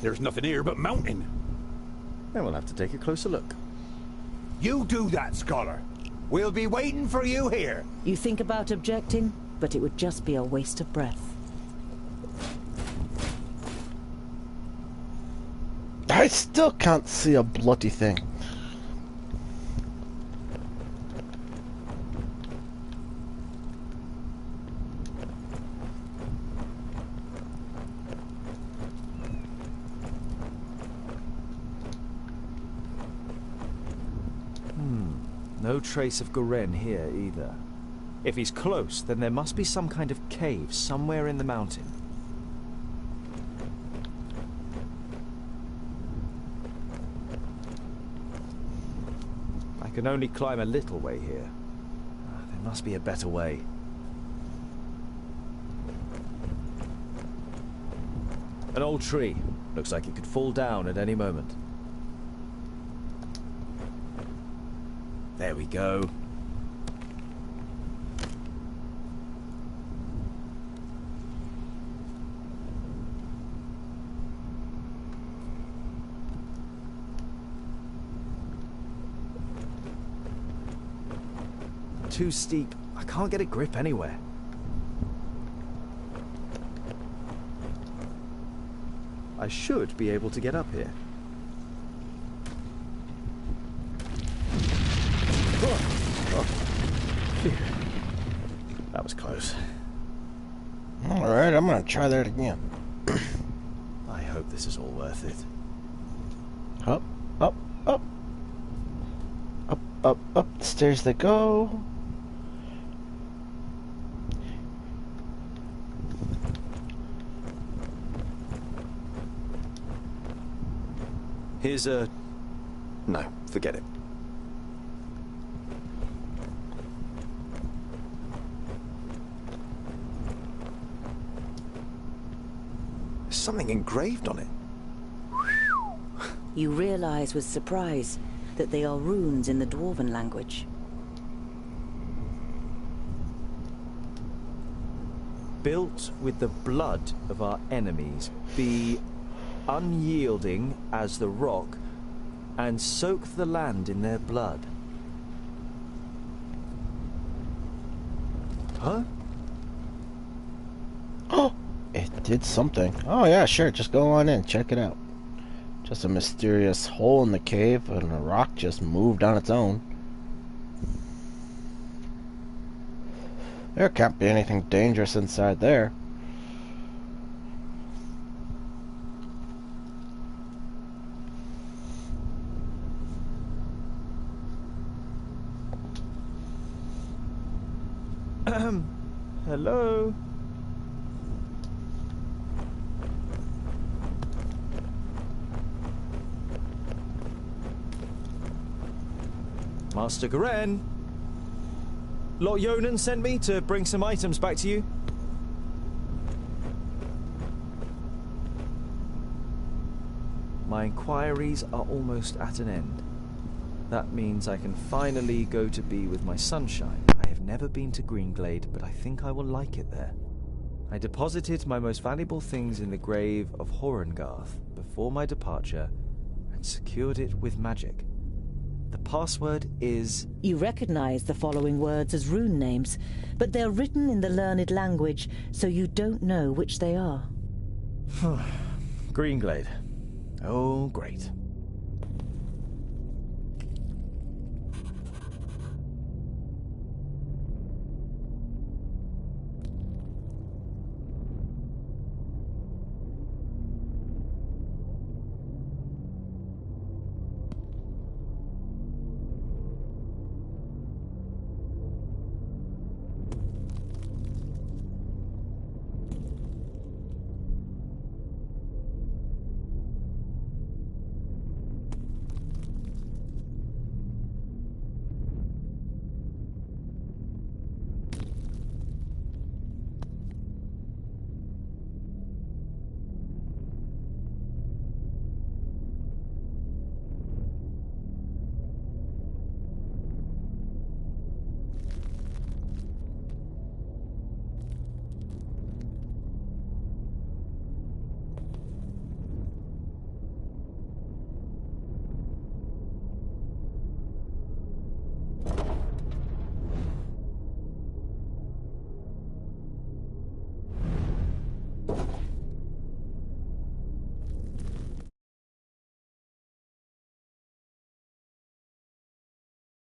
There's nothing here but mountain. Then we'll have to take a closer look. You do that, Scholar. We'll be waiting for you here. You think about objecting, but it would just be a waste of breath. I still can't see a bloody thing. No trace of Guren here either. If he's close, then there must be some kind of cave somewhere in the mountain. I can only climb a little way here. There must be a better way. An old tree. Looks like it could fall down at any moment. There we go. Too steep. I can't get a grip anywhere. I should be able to get up here. Phew. That was close. Alright, I'm gonna try that again. I hope this is all worth it. Up, up, up. Up, up, up the stairs they go. Here's a... No, forget it. There's something engraved on it. You realize with surprise that they are runes in the Dwarven language. Built with the blood of our enemies, be unyielding as the rock, and soak the land in their blood. Huh? Oh, it did something. Oh yeah, sure, just go on in, check it out. Just a mysterious hole in the cave and a rock just moved on its own. There can't be anything dangerous inside there. Hello? Master Guren? Lot Yonan sent me to bring some items back to you. My inquiries are almost at an end. That means I can finally go to be with my sunshine. I have never been to Greenglade, but I think I will like it there. I deposited my most valuable things in the grave of Horengarth before my departure and secured it with magic. The password is... You recognize the following words as rune names, but they're written in the learned language, so you don't know which they are. Greenglade. Oh, great.